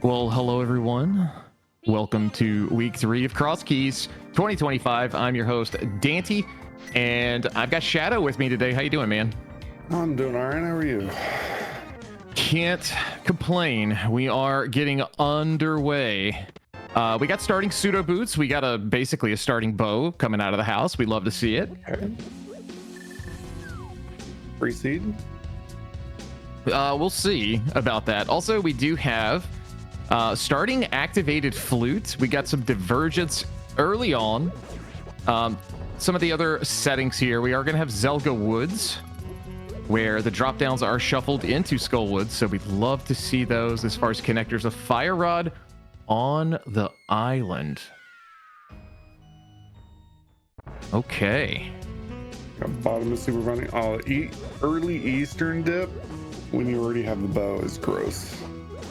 Well, hello everyone. Welcome to week 3 of CrossKeys 2025. I'm your host, Dante, and I've got Shadow with me today. How you doing, man? I'm doing all right. How are you? Can't complain. We are getting underway. We got starting pseudo boots. We got basically a starting bow coming out of the house. We love to see it. Okay. Free seed? We'll see about that. Also, we do have starting activated flute. We got some divergence early on. Some of the other settings here, we are going to have zelgawoods, where the drop downs are shuffled into skullwoods. So we'd love to see those as far as connectors of fire rod on the island. Okay. Got bottom of super running. Oh, early Eastern dip when you already have the bow is gross.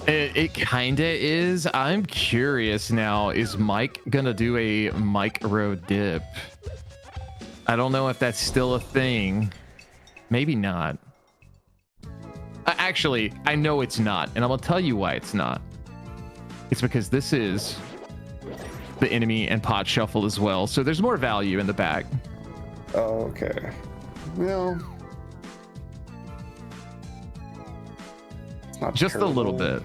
It kind of is. I'm curious now. Is Mike going to do a micro dip? I don't know if that's still a thing. Maybe not. Actually, I know it's not. And I'm going to tell you why it's not. It's because this is the enemy and pot shuffle as well. So there's more value in the back. Oh, okay. Well, it's not just terrible. A little bit.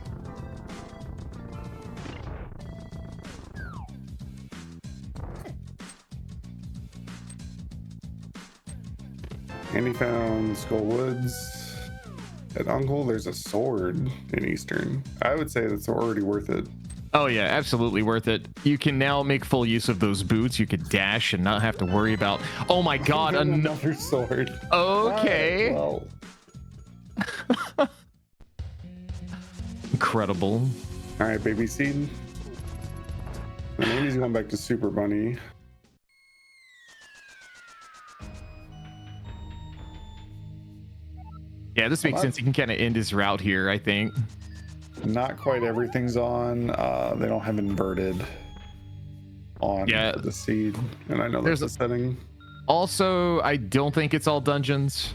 Andy found Skullwoods. At Uncle, there's a sword in Eastern. I would say that's already worth it. Oh yeah, absolutely worth it. You can now make full use of those boots. You could dash and not have to worry about, oh my god, another sword. Okay. Right, well. Incredible. All right, baby seed. And Andy's going back to Super Bunny. Yeah, this makes sense. He can kind of end his route here, I think. Not quite everything's on. They don't have inverted on for the seed. And I know there's a setting. Also, I don't think it's all dungeons.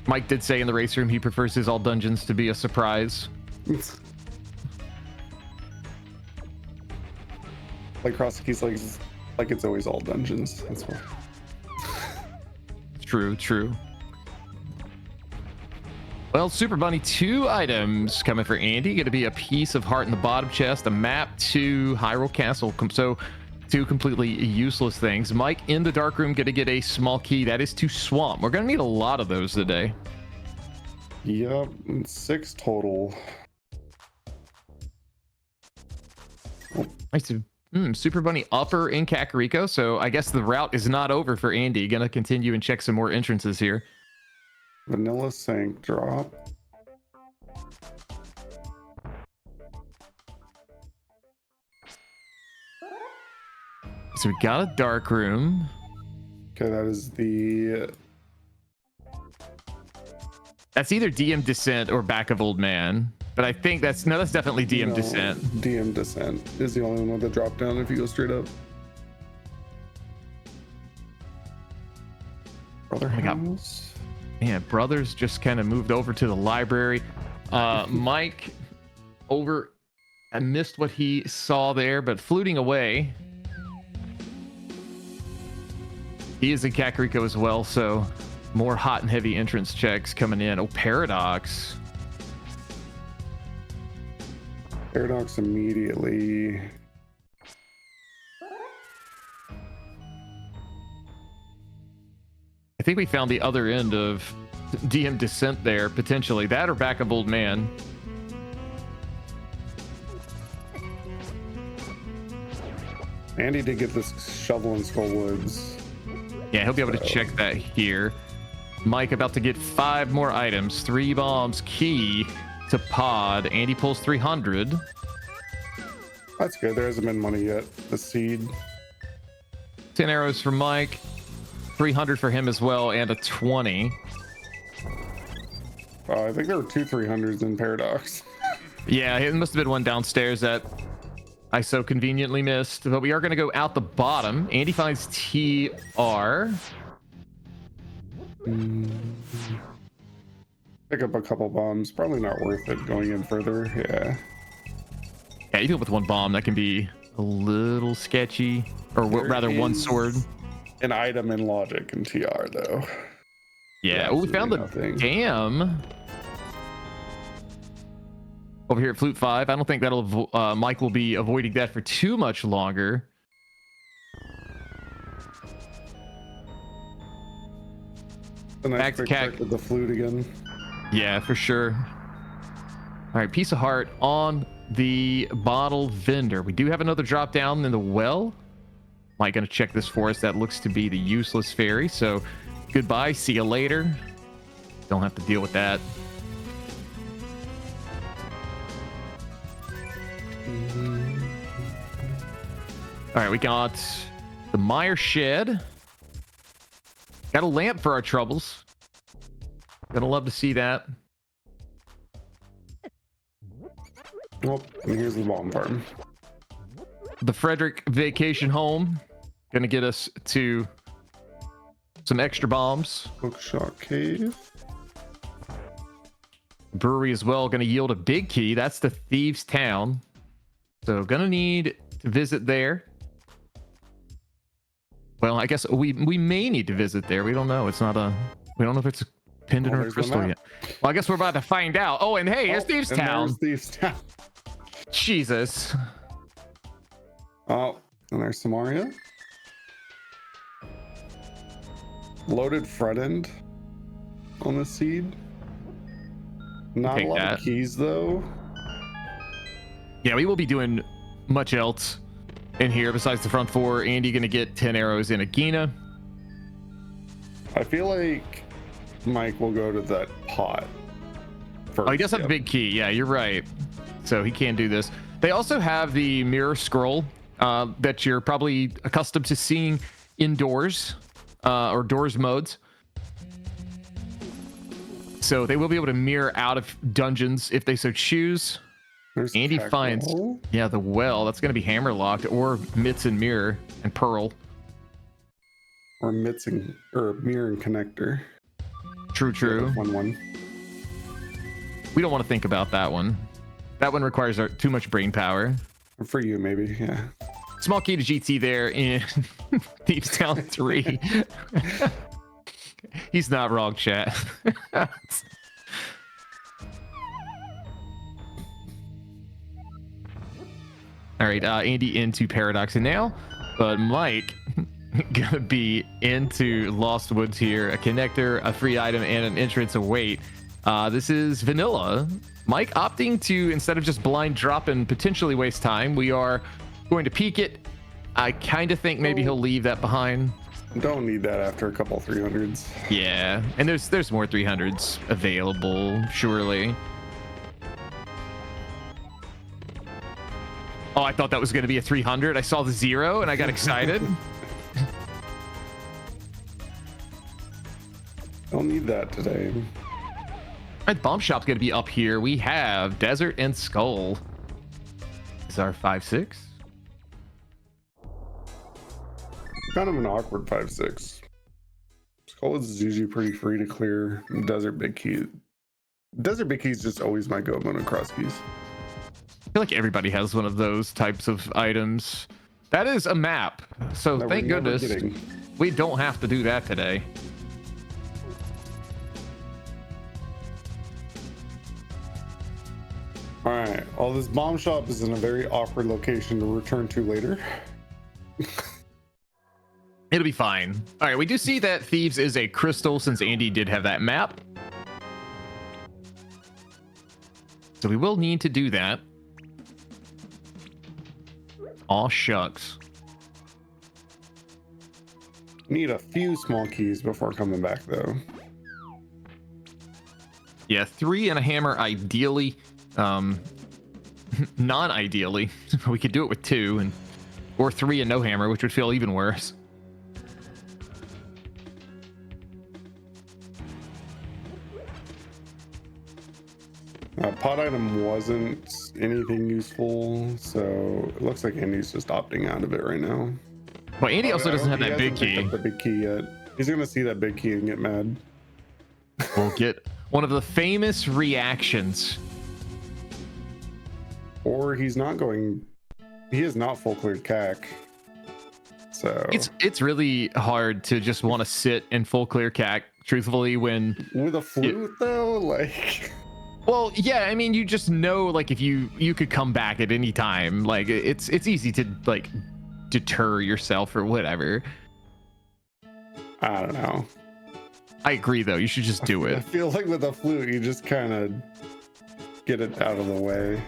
Mike did say in the race room he prefers his all dungeons to be a surprise. Like CrossKeys, like it's always all dungeons. That's why. True. Well, Super Bunny, 2 items coming for Andy. Going to be a piece of heart in the bottom chest, a map to Hyrule Castle. So 2 completely useless things. Mike in the dark room going to get a small key. That is to Swamp. We're going to need a lot of those today. Yep, 6 total. Oh. Nice to Super Bunny upper in Kakariko. So I guess the route is not over for Andy. Going to continue and check some more entrances here. Vanilla Sank drop. So we got a dark room. Okay, that is that's either DM Descent or Back of Old Man. But I think that's definitely DM Descent. DM Descent is the only one with the drop down if you go straight up. Brother House. Man, brothers just kind of moved over to the library. Mike I missed what he saw there, but fluting away. He is in Kakariko as well, so more hot and heavy entrance checks coming in. Oh, Paradox. Paradox immediately. I think we found the other end of DM Descent there, potentially. That or Back of Old Man. Andy did get this shovel in Skullwoods. Yeah, he'll be able to check that here. Mike about to get 5 more items. 3 bombs, key to pod. Andy pulls 300. That's good. There hasn't been money yet. The seed. 10 arrows for Mike. 300 for him as well, and a 20. I think there were 2 300s in Paradox. Yeah, it must have been one downstairs that I so conveniently missed. But we are going to go out the bottom. Andy finds TR. Pick up a couple bombs. Probably not worth it going in further. Yeah. even with one bomb, that can be a little sketchy. Or rather, one sword. An item in logic in TR, though. Yeah. Oh, we found the dam. Over here at Flute 5. I don't think that'll Mike will be avoiding that for too much longer. A nice back to Cac with the flute again. Yeah, for sure. All right, piece of heart on the bottle vendor. We do have another drop down in the well. Mike gonna check this for us. That looks to be the useless fairy. So goodbye. See you later. Don't have to deal with that. All right, we got the Mire Shed. Got a lamp for our troubles. Gonna love to see that. Oh, and here's the bomb farm. The Frederick vacation home. Gonna get us to some extra bombs. Bookshot Cave. Brewery as well. Gonna yield a big key. That's the Thieves Town. So gonna need to visit there. Well, I guess we may need to visit there. We don't know. It's not a. We don't know if it's a pendant or a crystal yet. Well, I guess we're about to find out. Oh, and hey, here's Thieves Town. Thieves Town. Jesus. Oh, and there's Samaria. Loaded front end on the seed. Not a lot of keys though. Yeah, we will be doing much else in here besides the front four. Andy gonna get 10 arrows in Agina. I feel like Mike will go to that pot first. Oh, he does have a big key. Yeah, you're right. So he can do this. They also have the mirror scroll that you're probably accustomed to seeing indoors or doors modes. So they will be able to mirror out of dungeons if they so choose. There's Andy finds, yeah, the well. That's going to be hammer locked or Mitts and Mirror and Pearl. Or Mitts and, or Mirror and Connector. True. 1-1. We don't want to think about that one. That one requires too much brain power. For you, maybe, yeah. Small key to GT there in Thieves Town 3. He's not wrong, chat. All right, Andy into Paradox and now, but Mike gonna be into Lost Woods here. A connector, a free item, and an entrance await. This is vanilla. Mike opting to, instead of just blind drop and potentially waste time, we are going to peek it. I kind of think maybe he'll leave that behind. Don't need that after a couple 300s. Yeah, and there's more 300s available, surely. Oh, I thought that was going to be a 300. I saw the 0 and I got excited. Don't need that today. All right, bomb shop's going to be up here. We have Desert and Skull. This is our 5-6. Kind of an awkward 5-6. Skull is usually pretty free to clear. Desert Big Key. Desert Big Key is just always my go on CrossKeys. I feel like everybody has one of those types of items. That is a map. So thank goodness we don't have to do that today. All right. Well, this bomb shop is in a very awkward location to return to later. It'll be fine. All right, we do see that Thieves is a crystal since Andy did have that map. So we will need to do that. Aw, shucks. Need a few small keys before coming back, though. Yeah, 3 and a hammer, ideally. Non-ideally. We could do it with 2, or 3 and no hammer, which would feel even worse. Pot item wasn't anything useful, so it looks like Andy's just opting out of it right now. Well, Andy also doesn't have that big key. The big key yet. He's gonna see that big key and get mad. We'll get one of the famous reactions. Or he's not going. He is not full cleared cac. So it's really hard to just want to sit in full clear cac, truthfully, when with a flute though, like. Well, yeah, I mean, you just know, like, if you could come back at any time, like it's easy to like deter yourself or whatever. I don't know. I agree, though. You should just do it. I feel like with a flute, you just kind of get it out of the way.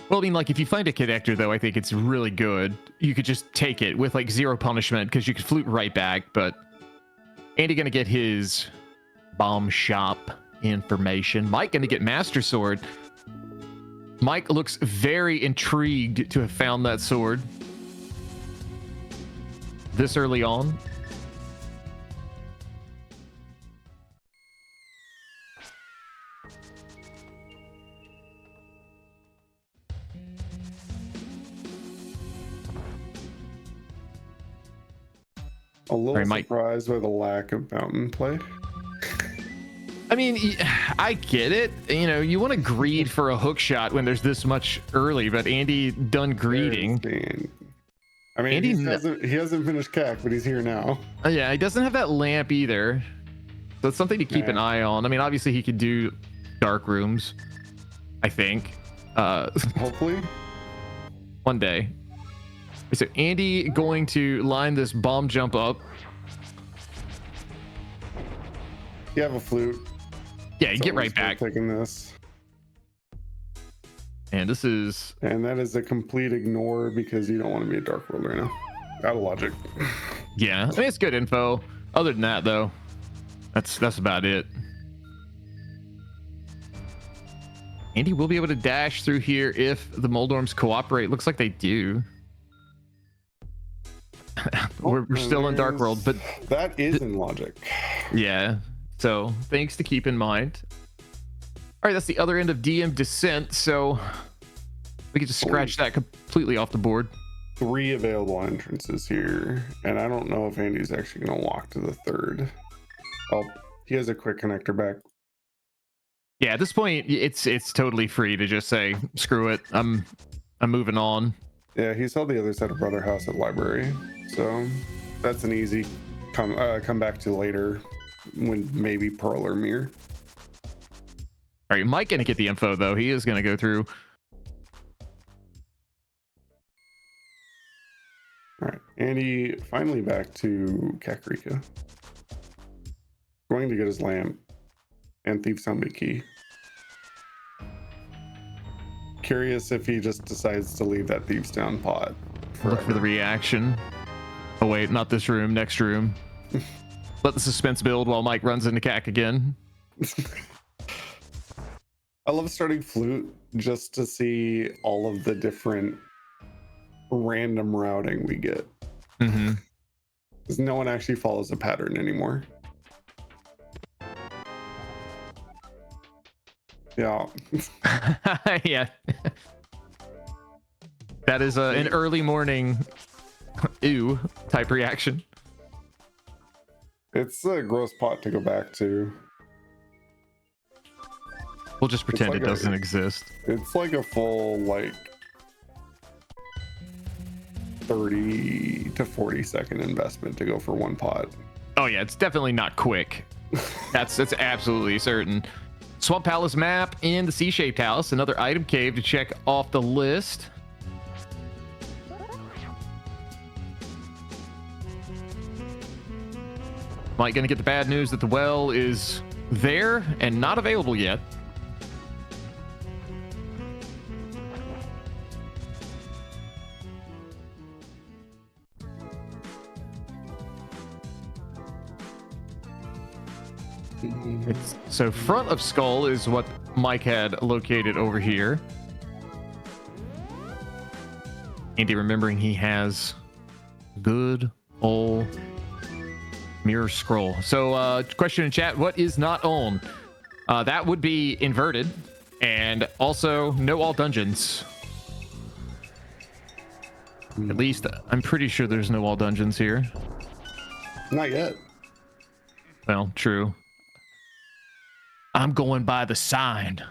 Well, I mean, like, if you find a connector, though, I think it's really good. You could just take it with, like, 0 punishment, because you could flute right back, but Andy gonna get his bomb shop information. Mike gonna get Master Sword. Mike looks very intrigued to have found that sword this early on. A little surprised by the lack of mountain play. I mean, I get it. You know, you want to greed for a hook shot when there's this much early, but Andy done greeding. I mean, Andy he hasn't finished cac, but he's here now. Yeah, he doesn't have that lamp either. So it's something to keep an eye on. I mean, obviously he could do dark rooms, I think. Hopefully. One day. So Andy going to line this bomb jump up. You have a flute. Yeah, you get right back. Taking this. And this is... And that is a complete ignore because you don't want to be a dark world right now. Out of logic. Yeah, I mean, it's good info. Other than that, though, that's about it. Andy will be able to dash through here if the Moldorms cooperate. Looks like they do. we're still in Dark World, but that is in logic. Yeah, so things to keep in mind. All right, that's the other end of DM Descent, so we can just scratch that completely off the board. 3 available entrances here, and I don't know if Andy's actually going to walk to the 3rd. Oh, he has a quick connector back. Yeah, at this point, it's totally free to just say, screw it, I'm moving on. Yeah, he saw the other side of Brother House at Library, so that's an easy come back to later when maybe Pearl or Mirror. All right, Mike gonna get the info though. He is gonna go through. All right, Andy finally back to Kakarika. Going to get his lamp and Thief Zombie key. Curious if he just decides to leave that Thieves Down pot. Look for the reaction. Oh wait, not this room, next room. Let the suspense build while Mike runs into cac again. I love starting flute just to see all of the different random routing we get. Mm-hmm. Because no one actually follows a pattern anymore. Yeah. Yeah. That is an early morning ew type reaction. It's a gross pot to go back to. We'll just pretend it doesn't exist. It's like a full, like, 30 to 40 second investment to go for 1 pot. Oh yeah, it's definitely not quick. That's absolutely certain. Swamp Palace map in the C-shaped house. Another item cave to check off the list. Mike gonna get the bad news that the well is there and not available yet. So front of skull is what Mike had located over here. Andy remembering he has good old mirror scroll. So question in chat, what is not on? That would be inverted, and also no all dungeons. At least I'm pretty sure there's no all dungeons here. Not yet. Well, true. I'm going by the sign.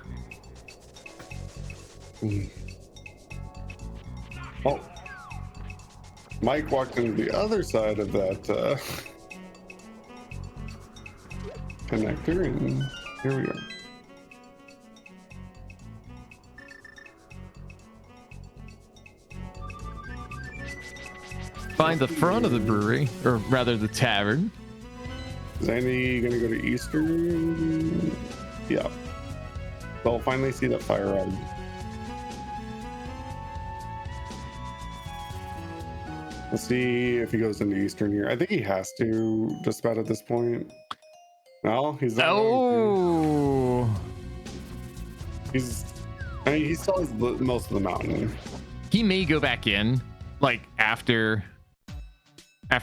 Oh, Mike walked into the other side of that connector, and here we go. Find the front of the brewery, or rather the tavern. Is Andy gonna go to Eastern? Yeah. So I'll finally see that fire rod. Let's see if he goes into Eastern here. I think he has to, just about at this point. No, he's not. Oh. I mean, he still has most of the mountain. He may go back in, like after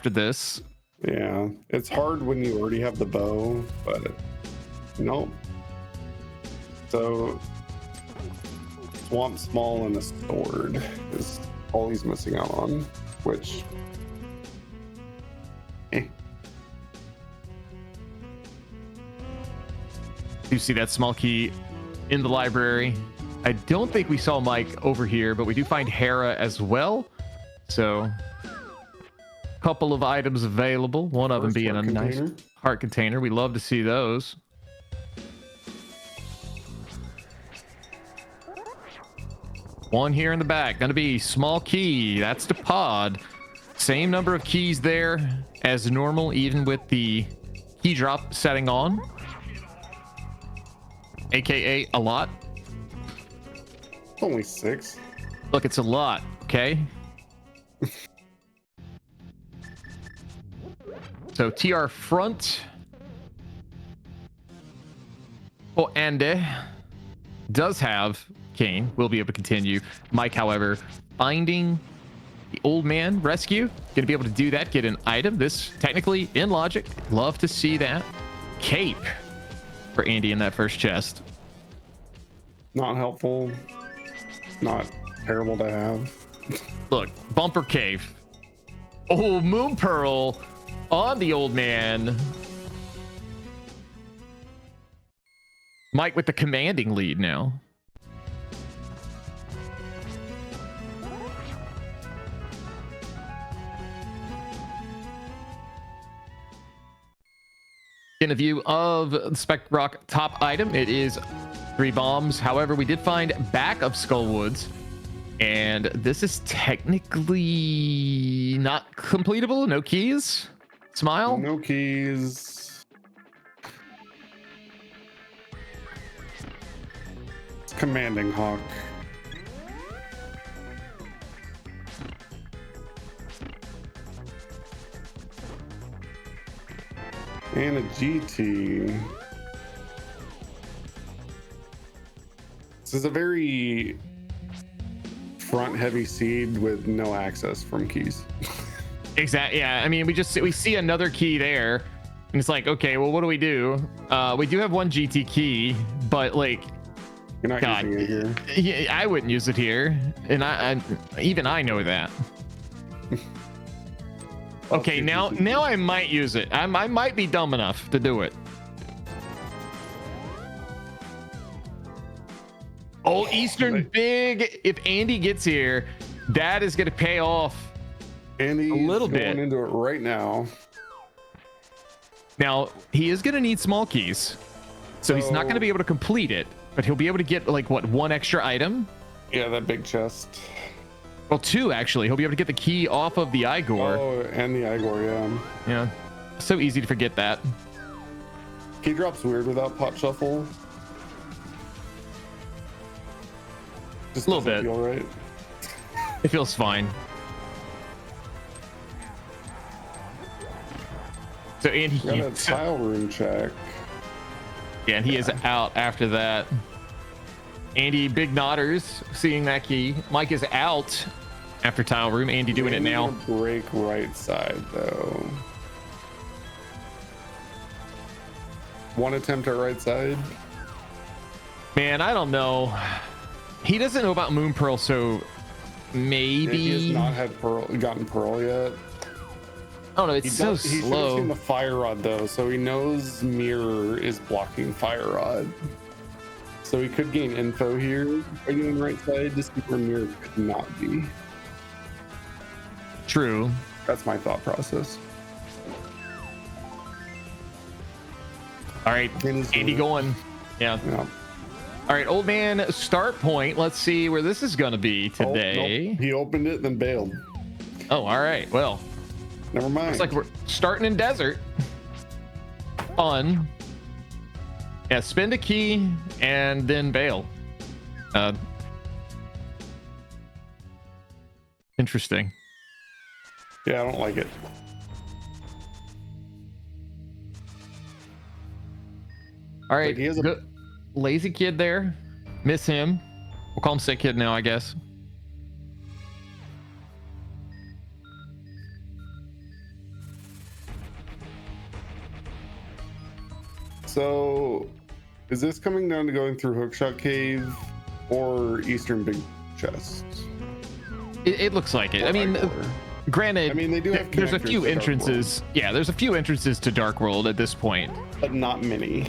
this. Yeah, it's hard when you already have the bow, but nope. So Swamp Small and a sword is all he's missing out on, which You see that small key in the library. I don't think we saw Mike over here, but we do find Hera as well. So a couple of items available, one of them being a nice heart container. We love to see those. One here in the back, gonna be small key. That's the pod. Same number of keys there as normal, even with the key drop setting on. AKA a lot. Only 6. Look, it's a lot, okay? So TR front. Oh, Andy does have Kane. We'll be able to continue. Mike, however, finding the old man rescue. Gonna be able to do that, get an item. This technically in logic. Love to see that. Cape for Andy in that first chest. Not helpful. Not terrible to have. Look, bumper cave. Oh, moon pearl on the old man. Mike with the commanding lead now. In a view of the Spec Rock top item, it is 3 bombs. However, we did find back of Skullwoods, and this is technically not completable. No keys. Smile. No keys. It's Commanding Hawk. And a GT. This is a very front heavy seed with no access from keys. Exactly. Yeah. I mean, we see another key there, and it's like, okay, well, what do? We do have one GT key, but like, you're not using it here. Yeah, I wouldn't use it here, and I know that. Okay, now I might use it. I might be dumb enough to do it. Oh, Eastern big. If Andy gets here, that is going to pay off. Andy's a little bit. Going into it right now. Now, he is going to need small keys. So he's not going to be able to complete it, but he'll be able to get like what, 1 extra item? Yeah, that big chest. Well, 2 actually. He'll be able to get the key off of the Igor. Oh, and the Igor, yeah. Yeah. So easy to forget that. Key drop's weird without pot shuffle. Just a little bit. Feel right. It feels fine. So Andy, got a tile room check. Yeah, and he is out after that. Andy, big nodders, seeing that key. Mike is out after tile room. Andy doing it now. Break right side though. 1 attempt at right side. Man, I don't know. He doesn't know about Moon Pearl, so maybe he has not had gotten Pearl yet. Oh no, it's so slow. He should have seen the Fire Rod though, so he knows Mirror is blocking Fire Rod. So he could gain info here. Are you on right side? Just where Mirror could not be. True. That's my thought process. All right, Andy going. Yeah. All right, old man, start point. Let's see where this is going to be today. Oh, nope. He opened it, then bailed. Oh, all right. Well, never mind. Looks like we're starting in desert. Fun. Yeah, spend a key and then bail. Interesting. Yeah, I don't like it. All right, he has a lazy kid there. Miss him. We'll call him sick kid now, I guess. So, is this coming down to going through Hookshot Cave or Eastern Big Chest? It looks like it. I mean, granted, they do have there's a few entrances. Yeah, there's a few entrances to Dark World at this point, but not many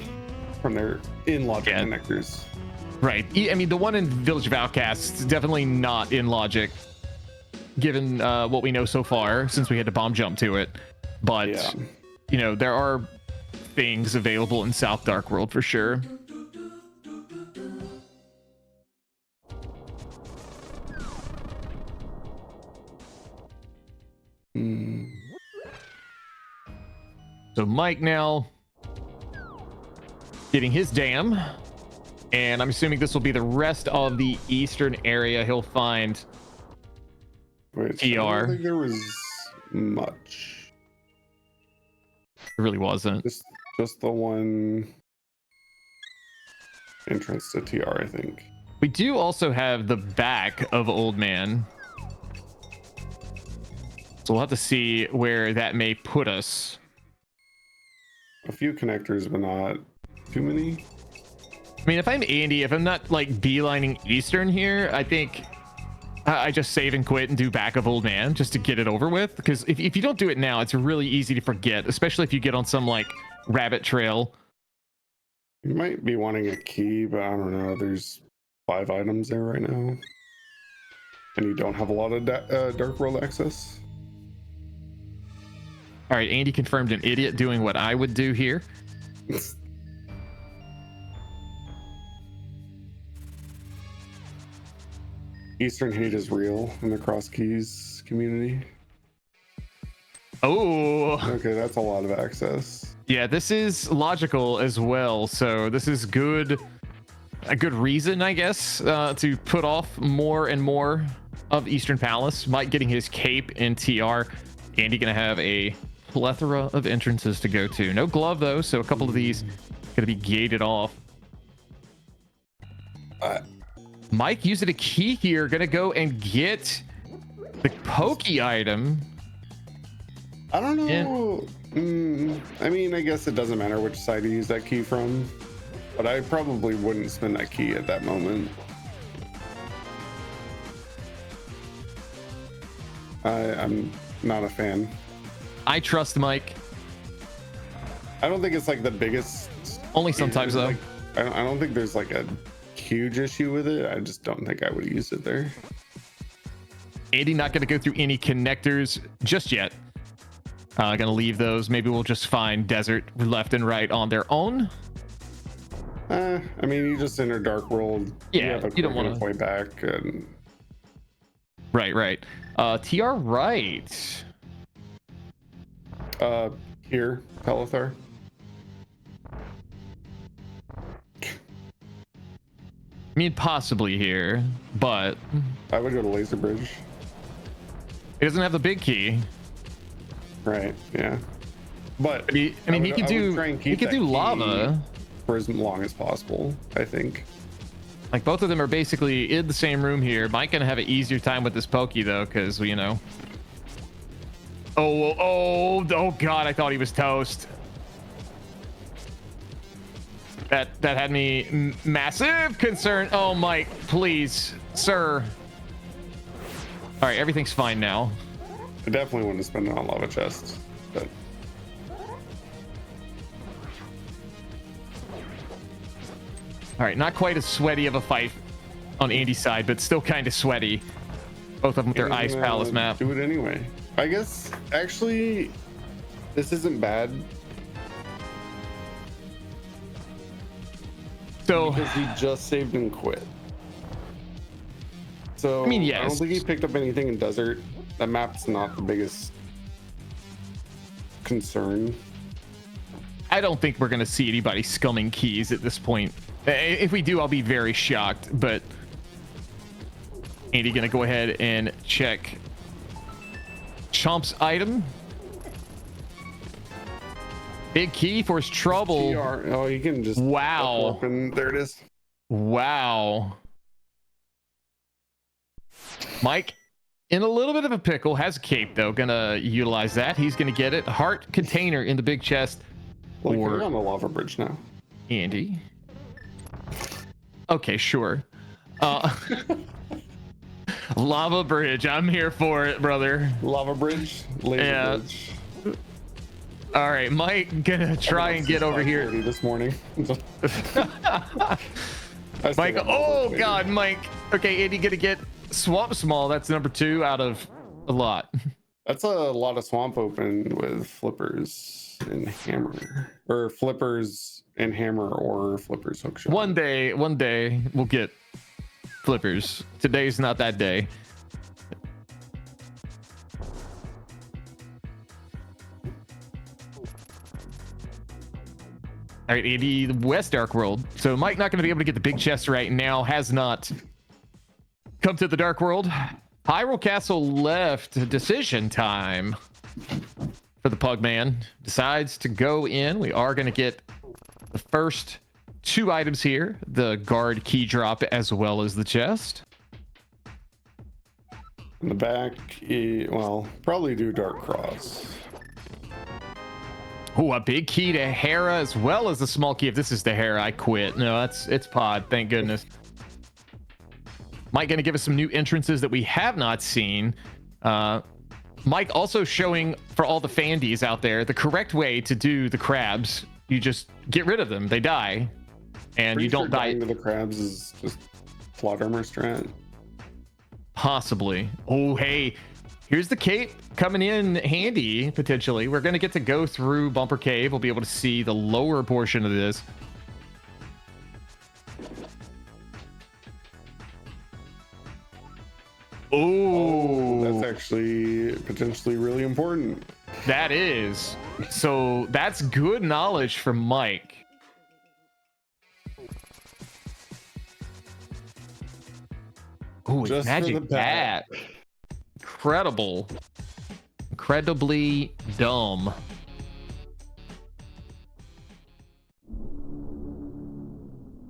from their in-logic connectors. Right. I mean, the one in Village of Outcasts is definitely not in logic, given what we know so far, since we had to bomb jump to it. But you know, there are things available in South Dark World for sure. So Mike now getting his dam, and I'm assuming this will be the rest of the eastern area he'll find. Wait, so I don't think there was much. It really wasn't. Just the one entrance to TR, I think. We do also have the back of Old Man, so we'll have to see where that may put us. A few connectors, but not too many. I mean, if I'm Andy, if I'm not like beelining Eastern here, I think I just save and quit and do back of Old Man just to get it over with. Because if you don't do it now, it's really easy to forget, especially if you get on some like rabbit trail. You might be wanting a key, but I don't know. There's 5 items there right now, and you don't have a lot of Dark World access. All right, Andy confirmed an idiot doing what I would do here. Eastern hate is real in the CrossKeys community. Oh, okay, that's a lot of access. Yeah, this is logical as well. So this is good, a good reason, I guess, to put off more and more of Eastern Palace. Mike getting his cape in TR. Andy gonna have a plethora of entrances to go to. No glove though, so a couple of these gonna be gated off. Mike using a key here, gonna go and get the pokey item. I don't know. I mean, I guess it doesn't matter which side you use that key from, but I probably wouldn't spend that key at that moment. I'm not a fan. I trust Mike. I don't think it's like the biggest. Only sometimes though. Like, I don't think there's like a huge issue with it. I just don't think I would use it there. Andy not going to go through any connectors just yet. Gonna leave those. Maybe we'll just find desert left and right on their own. I mean, you just enter Dark World. Yeah, you don't want to point back. And... Right. TR right. Here, Pelithar. I mean, possibly here, but I would go to Laser Bridge. It doesn't have the big key. Right. Yeah. But he could do lava for as long as possible, I think. Like both of them are basically in the same room here. Mike gonna have an easier time with this pokey though, because you know. Oh God! I thought he was toast. That had me massive concern. Oh, Mike, please, sir. All right, everything's fine now. I definitely wouldn't spend it on lava chests, but. All right, not quite as sweaty of a fight on Andy's side, but still kind of sweaty. Both of them with their Ice Palace map. Do it anyway. I guess actually this isn't bad. So because he just saved and quit. So I mean, yes. I don't think he picked up anything in desert. That map's not the biggest concern. I don't think we're gonna see anybody scumming keys at this point. If we do, I'll be very shocked. But Andy gonna go ahead and check Chomp's item. Big key for his trouble. Oh, you can just wow. And there it is. Wow. Mike in a little bit of a pickle, has a cape though, gonna utilize that. He's gonna get it. Heart container in the big chest. Well, we're on the lava bridge now. Andy. Okay, sure. Lava bridge. I'm here for it, brother. Lava bridge. Laser bridge. All right, Mike, gonna try and get over here this morning. Mike, oh God, Mike. Okay, Andy gonna get Swamp Small. That's number 2 out of a lot. That's a lot of swamp open with flippers and hammer, or flippers and hammer, or flippers hookshot. One day we'll get flippers. Today's not that day. All right, Andy, the West Dark World. So Mike not going to be able to get the big chest right now. Has not come to the Dark World. Hyrule Castle left. Decision time for the Pugman. Decides to go in. We are going to get the first 2 items here. The guard key drop as well as the chest. In the back, well, probably do Dark Cross. Oh, a big key to Hera as well as a small key. If this is the Hera, I quit. No, it's Pod. Thank goodness. Mike going to give us some new entrances that we have not seen. Mike also showing for all the fandies out there the correct way to do the crabs. You just get rid of them. They die. And you don't die. To the crabs is just plot armor strat. Possibly. Oh, hey. Here's the cape coming in handy, potentially. We're going to get to go through Bumper Cave. We'll be able to see the lower portion of this. Oh, that's actually potentially really important. That is. So that's good knowledge from Mike. Oh, it's magic bat. Incredible. Incredibly dumb.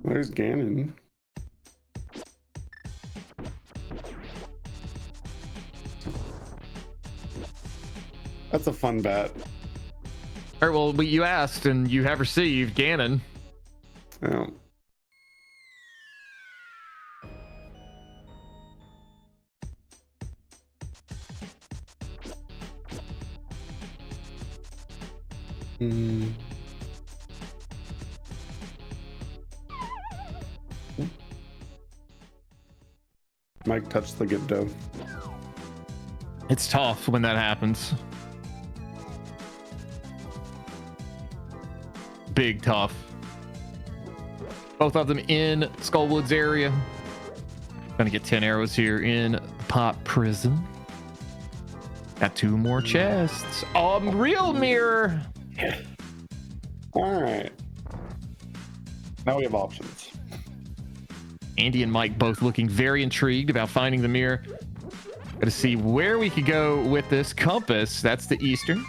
There's Ganon. That's a fun bat. All right, well, you asked and you have received Ganon. Yeah. Mike touched the Gibdo. It's tough when that happens. Big tough. Both of them in Skullwoods area. Gonna get 10 arrows here in Pot Prison. Got 2 more chests. Real mirror. All right. Now we have options. Andy and Mike both looking very intrigued about finding the mirror. Got to see where we could go with this compass. That's the eastern.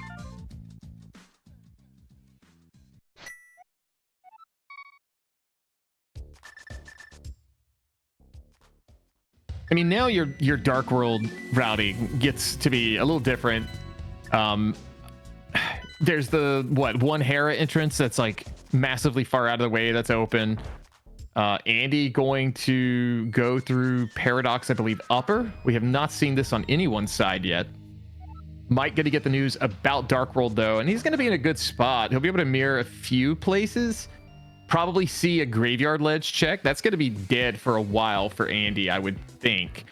I mean, now your Dark World routing gets to be a little different. There's the one Hera entrance that's like massively far out of the way that's open. Andy going to go through Paradox, I believe, upper. We have not seen this on anyone's side yet. Mike going to get the news about Dark World though, and he's going to be in a good spot. He'll be able to mirror a few places. Probably see a graveyard ledge check. That's going to be dead for a while for Andy, I would think.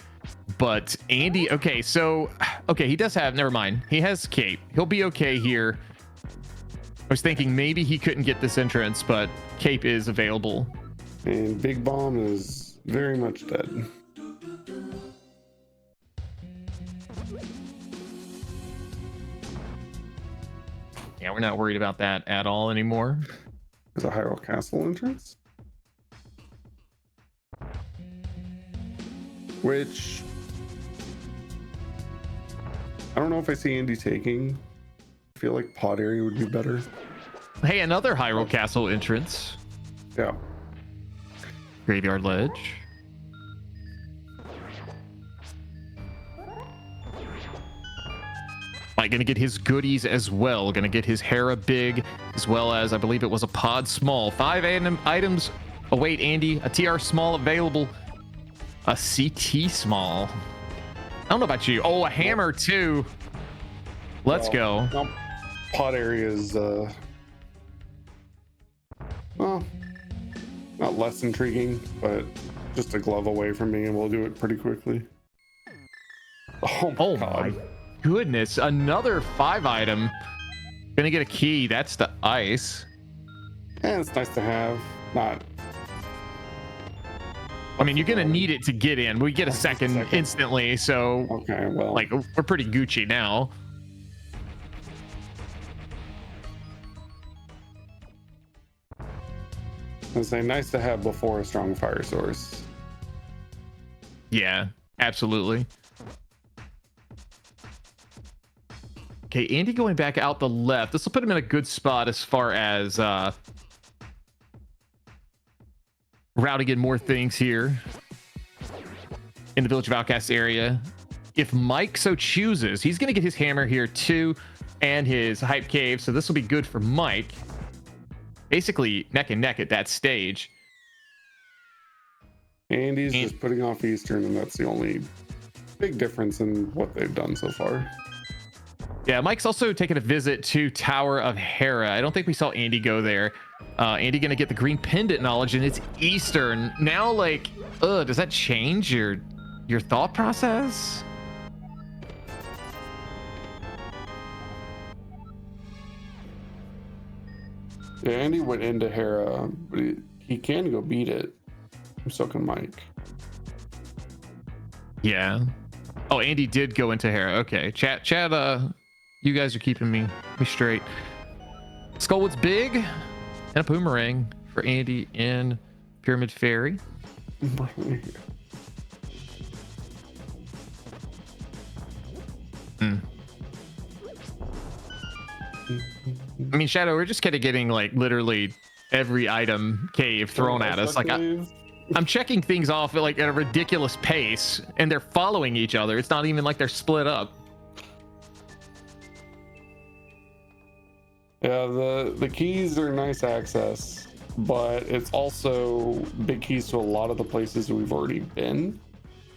But Andy, okay, so he does have, never mind. He has cape. He'll be okay here. I was thinking maybe he couldn't get this entrance, but cape is available. And Big Bomb is very much dead. Yeah, we're not worried about that at all anymore. There's a Hyrule Castle entrance. Which I don't know if I see Andy taking. I feel like pod area would be better. Hey, another Hyrule Castle entrance. Yeah. Graveyard Ledge. Mike gonna get his goodies as well. Gonna get his Hera big, as well as I believe it was a pod small. 5 items await Andy. A TR small available. A CT small. I don't know about you. Oh, a hammer too. Let's go. Pod area is well, not less intriguing, but just a glove away from me, and we'll do it pretty quickly. Oh my goodness, another 5 item. Gonna get a key. That's the ice. Yeah, it's nice to have. Not. I mean, you're gonna need it to get in. We get a second instantly, so okay, well, like we're pretty Gucci now. I'd say nice to have before a strong fire source. Yeah, absolutely. Okay, Andy going back out the left. This will put him in a good spot as far as routing in more things here in the Village of Outcasts area. If Mike so chooses, he's going to get his hammer here too and his hype cave. So this will be good for Mike. Basically neck and neck at that stage. Andy's just putting off Eastern, and that's the only big difference in what they've done so far. Yeah, Mike's also taking a visit to Tower of Hera. I don't think we saw Andy go there. Andy gonna get the green pendant knowledge, and it's Eastern. Now, like, does that change your thought process? Yeah, Andy went into Hera, but he can go beat it. So can Mike. Yeah. Oh, Andy did go into Hera. Okay, chat. You guys are keeping me straight. Skullwood's big, and a boomerang for Andy in Pyramid Fairy. I mean, Shadow, we're just kind of getting like literally every item cave thrown at us. Like I'm checking things off like at a ridiculous pace, and they're following each other. It's not even like they're split up. Yeah, the keys are nice access, but it's also big keys to a lot of the places we've already been.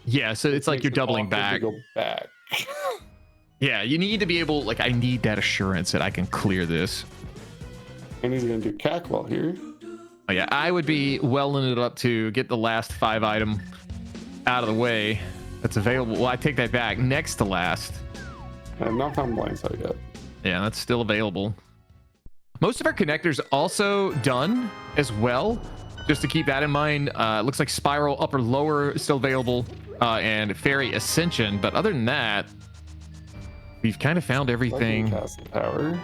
Yeah, so it's like you're doubling back. Go back. Yeah, you need to be able, like, I need that assurance that I can clear this. And he's gonna do Cackwell here. Oh yeah, I would be welling it up to get the last 5 item out of the way that's available. Well, I take that back. Next to last. I have not found Blindsight yet. Yeah, that's still available. Most of our connectors also done as well, just to keep that in mind. It looks like Spiral Upper Lower is still available, and Fairy Ascension, but other than that, we've kind of found everything. Power.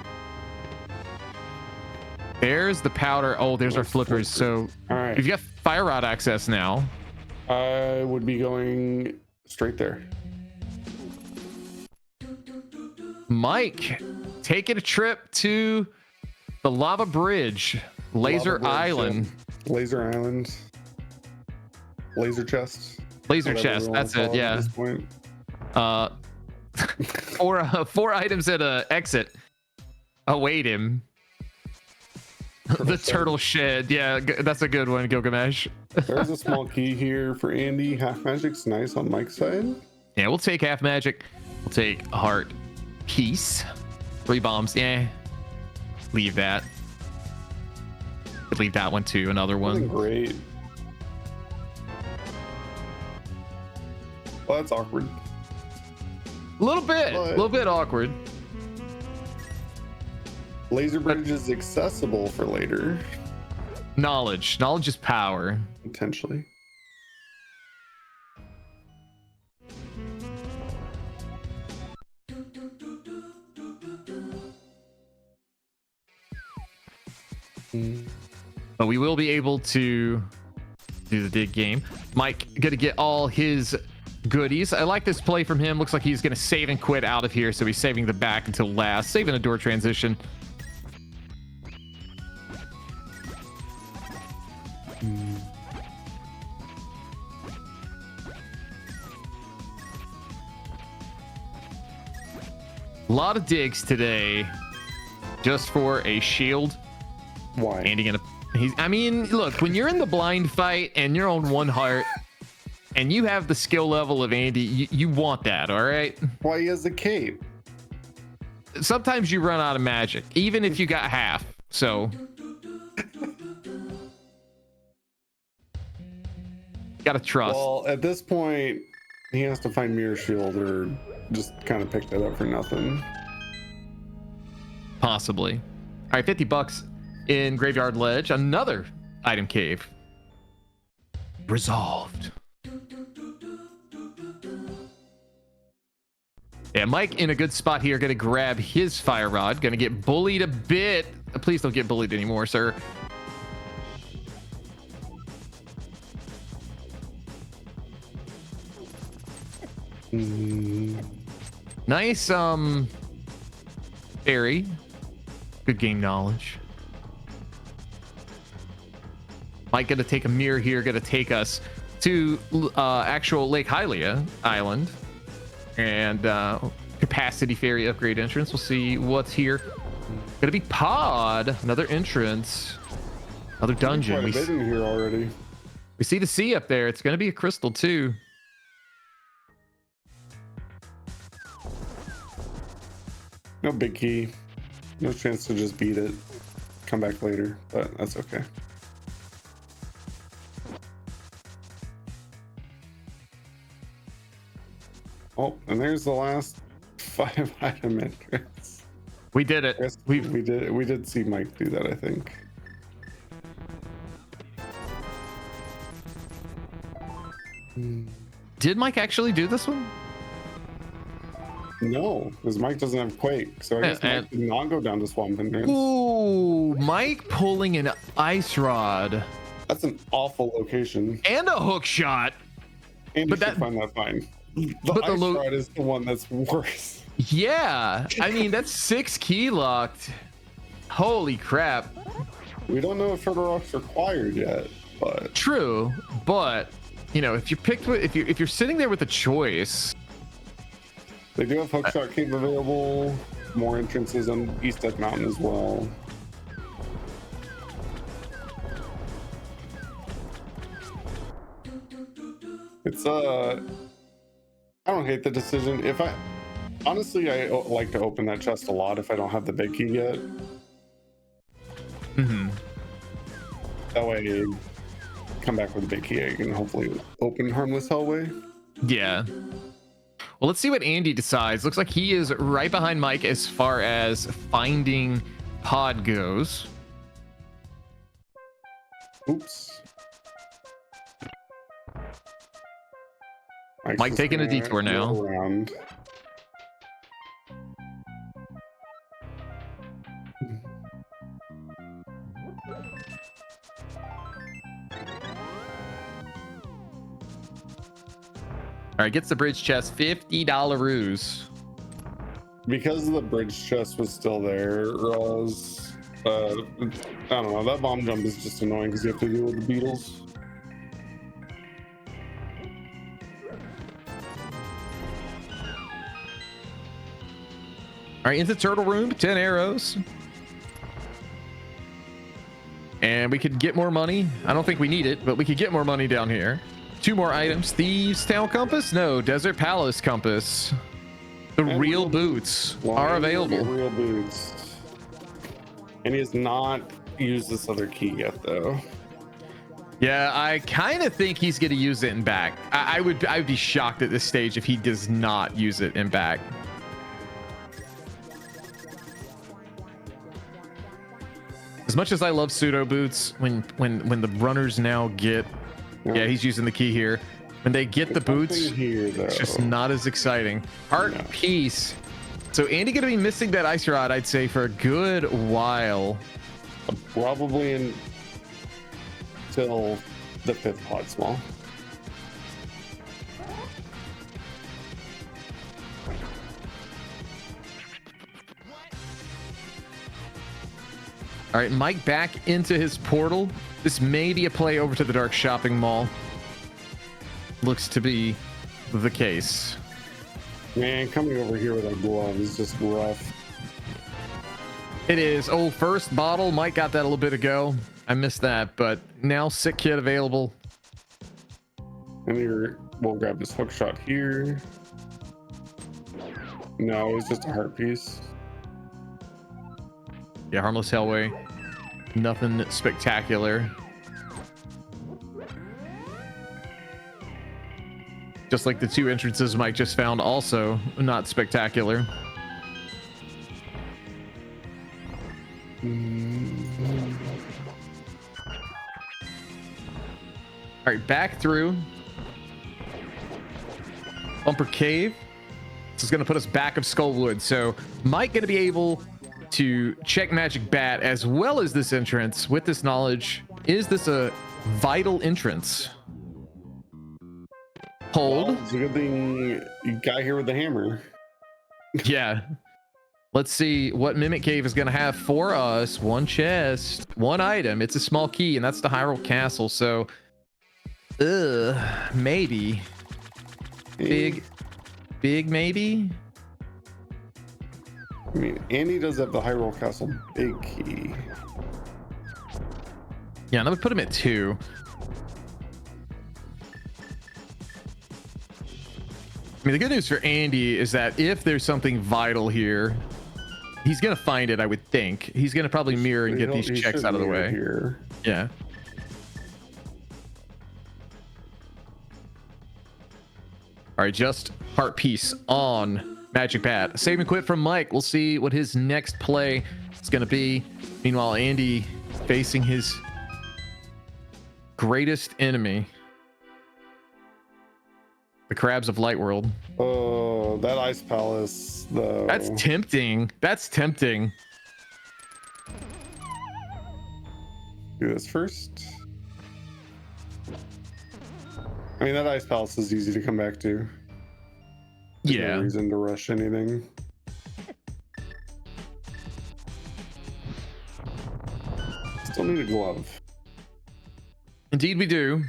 There's the powder. Oh, there's our flippers. So all right, we've got Fire Rod access now. I would be going straight there. Mike taking a trip to the Lava Bridge, Laser Island. Yeah. Laser Island. Laser Chest. Laser Chest, that's it, yeah. At this point. 4 items at a exit await him. The turtle shed. Yeah, that's a good one, Gilgamesh. There's a small key here for Andy. Half magic's nice on Mike's side. Yeah, we'll take half magic. We'll take a heart piece. 3 bombs. Yeah. Leave that. Could leave that one too. Another one. Great. Well, that's awkward. A little bit awkward. Laser bridge is accessible for later. Knowledge is power. Potentially. But we will be able to do the dig game. Mike gonna get all his goodies. I like this play from him. Looks like he's gonna save and quit out of here, so he's saving the back until last, saving a door transition. A lot of digs today just for a shield. Why? Andy gonna I mean, look, when you're in the blind fight and you're on 1 heart and you have the skill level of Andy, you want that, all right? Why he has the cape? Sometimes you run out of magic, even if you got half. So gotta trust. Well, at this point, he has to find Mirror Shield or just kind of pick that up for nothing. Possibly. All right, $50 in Graveyard Ledge. Another item cave. Resolved. Yeah, Mike in a good spot here. Gonna grab his fire rod. Gonna get bullied a bit. Please don't get bullied anymore, sir. Nice fairy. Good game knowledge. Mike gonna take a mirror here, gonna take us to actual Lake Hylia Island and capacity fairy upgrade entrance. We'll see what's here. Gonna be pod, another entrance, another dungeon. Quite a bit in here already. We see the sea up there. It's gonna be a crystal too. No big key. No chance to just beat it. Come back later, but that's okay. Oh, and there's the last 5 item entrance. We did it. Yes, we did see Mike do that, I think. Did Mike actually do this one? No, because Mike doesn't have Quake, so I guess Mike did not go down to Swamp entrance. Ooh, Mike pulling an ice rod. That's an awful location. And a hook shot. And you should find that fine. The ice rod is the one that's worse. Yeah, I mean, that's 6 key locked. Holy crap. We don't know if Turtle Rock's required yet, but... True, but, you know, if you're sitting there with a choice... They do have hookshot cave available. More entrances on East Death Mountain as well. It's I don't hate the decision. Honestly, I like to open that chest a lot if I don't have the big key yet. That way, come back with the big key, I can hopefully open Harmless Hallway. Yeah. Well, let's see what Andy decides. Looks like he is right behind Mike as far as finding pod goes. Oops. Mike taking a detour now. Around. All right, gets the bridge chest, $50. Because the bridge chest was still there, Roz, I don't know, that bomb jump is just annoying because you have to deal with the beetles. All right, into Turtle Room, 10 arrows. And we could get more money. I don't think we need it, but we could get more money down here. 2 more items. Thieves Town Compass? No, Desert Palace Compass. The real boots are available. Real boots. And he has not used this other key yet, though. Yeah, I kind of think he's going to use it in back. I would be shocked at this stage if he does not use it in back. As much as I love pseudo boots, when the runners now get, yeah, he's using the key here. When they get the boots, it's just not as exciting. Art piece. So Andy going to be missing that ice rod, I'd say, for a good while. Probably until the 5th pot small. All right, Mike back into his portal. This may be a play over to the dark shopping mall. Looks to be the case. Man, coming over here with a glove is just rough. It is. Oh, first bottle. Mike got that a little bit ago. I missed that, but now sick kid available. And here, we'll grab this hook shot here. No, it was just a heart piece. Yeah, harmless hellway. Nothing spectacular. Just like the 2 entrances Mike just found, also not spectacular. All right, back through Bumper Cave. This is going to put us back of Skullwood. So Mike going to be able to check Magic Bat as well as this entrance with this knowledge. Is this a vital entrance? Hold. Well, it's a good thing you got here with the hammer. Yeah. Let's see what Mimic Cave is going to have for us. 1 chest, 1 item. It's a small key, and that's the Hyrule Castle. So, maybe. Big maybe. I mean, Andy does have the Hyrule Castle big key. Yeah, I'm going to put him at 2. I mean, the good news for Andy is that if there's something vital here, he's going to find it, I would think. He's going to probably mirror and get these checks out of the way. Here. Yeah. All right, just heart piece on Magic Bat. Save and quit from Mike. We'll see what his next play is going to be. Meanwhile, Andy facing his greatest enemy. The crabs of Lightworld. Oh, that ice palace, though. That's tempting. That's tempting. Do this first. I mean, that ice palace is easy to come back to. There's no reason to rush anything. Still need a glove. Indeed, we do.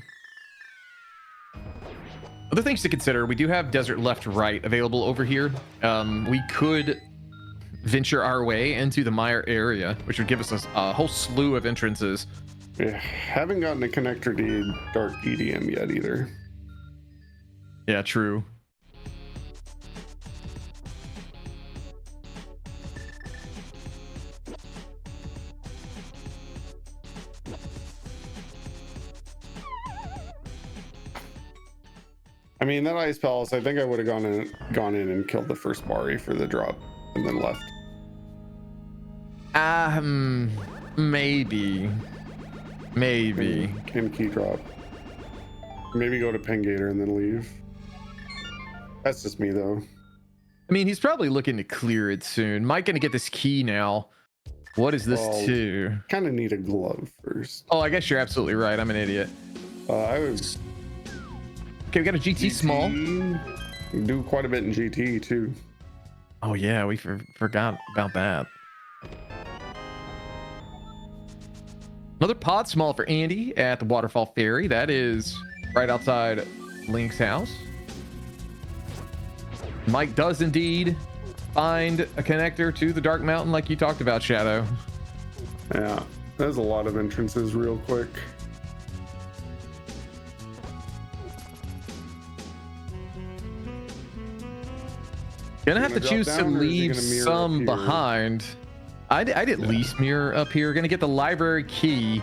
Other things to consider, we do have Desert Left Right available over here. We could venture our way into the Mire area, which would give us a whole slew of entrances. Yeah, haven't gotten a connector to Dark EDM yet either. Yeah, true. I mean, that ice palace, I think I would have gone in and killed the first Bari for the drop and then left. Maybe. Can key drop. Maybe go to Pengator and then leave. That's just me, though. I mean, he's probably looking to clear it soon. Mike gonna get this key now. What is this to? Kind of need a glove first. Oh, I guess you're absolutely right. I'm an idiot. I would. Okay, we got a GT small. We do quite a bit in GT too. Oh yeah, we forgot about that. Another pod small for Andy at the Waterfall Ferry. That is right outside Link's house. Mike does indeed find a connector to the Dark Mountain like you talked about, Shadow. Yeah, there's a lot of entrances real quick. Gonna have to choose to leave some behind. I'd at least mirror up here. Gonna get the library key.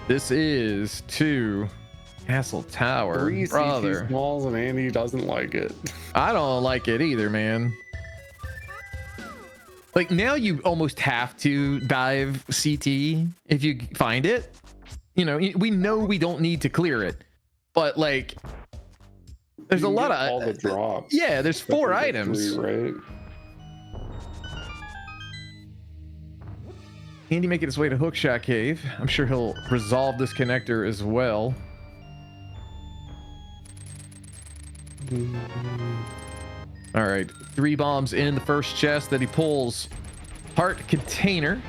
This is to Castle Tower. 3 brother. CT smalls and Andy doesn't like it. I don't like it either, man. Like, now you almost have to dive CT if you find it. You know, we know we don't need to clear it, but like, there's a lot of all the drops. Yeah, there's 4 items. 3, right? Andy making his way to Hookshot Cave. I'm sure he'll resolve this connector as well. All right, 3 bombs in the first chest that he pulls. Heart container.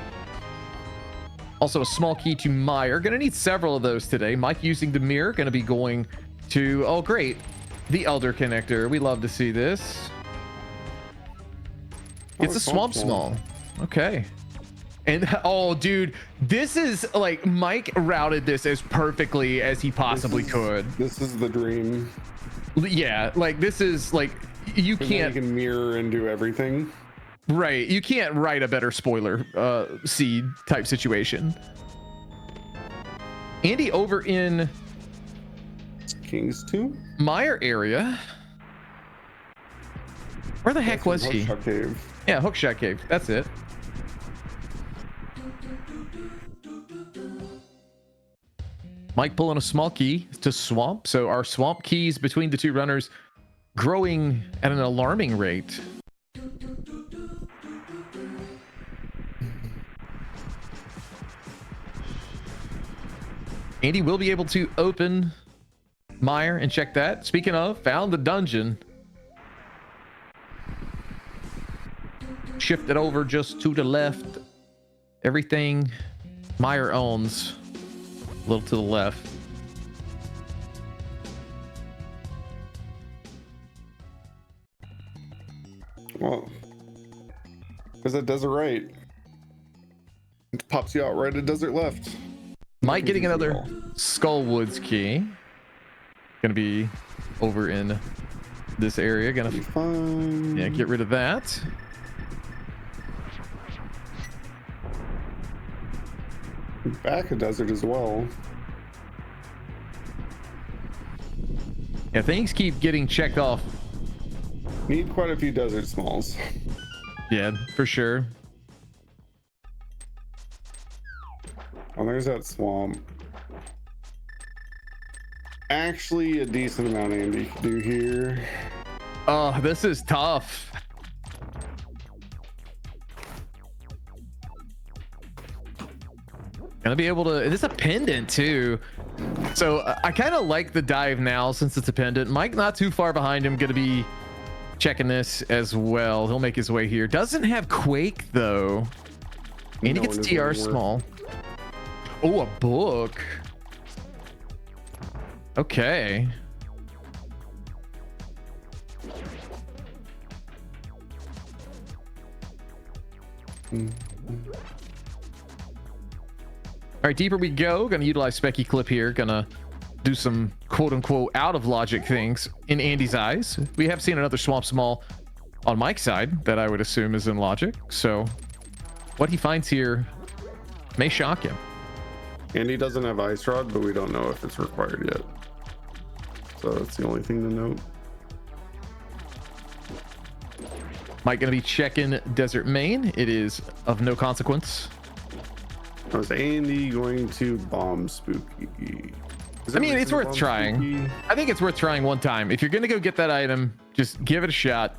Also a small key to Meyer. Gonna need several of those today. Mike using the mirror. Gonna be going to, oh great, the Elder connector. We love to see this. It's a swamp small. Okay. And oh dude, this is like, Mike routed this as perfectly as he possibly could. This is the dream. Yeah, like this is like, you can't, you can mirror and do everything. Right, you can't write a better spoiler seed type situation. Andy over in King's 2 Meyer area. Where the heck was he? Hookshot Cave. Yeah, Hookshot Cave. That's it. Mike pulling a small key to swamp. So our swamp keys between the 2 runners growing at an alarming rate. Andy will be able to open Meyer and check that. Speaking of, found the dungeon. Shift it over just to the left. Everything Meyer owns. A little to the left. Well, there's a desert right. It pops you out right at desert left. Mike getting another Skullwoods key. Gonna be over in this area. Gonna be fine. Yeah, get rid of that. Back a desert as well. Yeah, things keep getting checked off. Need quite a few desert smalls. Yeah, for sure. Oh, there's that swamp. Actually, a decent amount Andy can do here. Oh, this is tough. Gonna be able to, it is a pendant too. So I kind of like the dive now since it's a pendant. Mike not too far behind him, gonna be checking this as well. He'll make his way here. Doesn't have Quake though. And he gets TR small. Oh, a book. Okay. All right, deeper we go. Gonna utilize Specky Clip here. Gonna do some quote unquote out of logic things in Andy's eyes. We have seen another swamp small on Mike's side that I would assume is in logic. So what he finds here may shock him. Andy doesn't have Ice Rod, but we don't know if it's required yet. So that's the only thing to note. Mike gonna be checking Desert Main. It is of no consequence. Was Andy going to bomb Spooky? I mean, it's worth trying. Spooky? I think it's worth trying one time. If you're gonna go get that item, just give it a shot.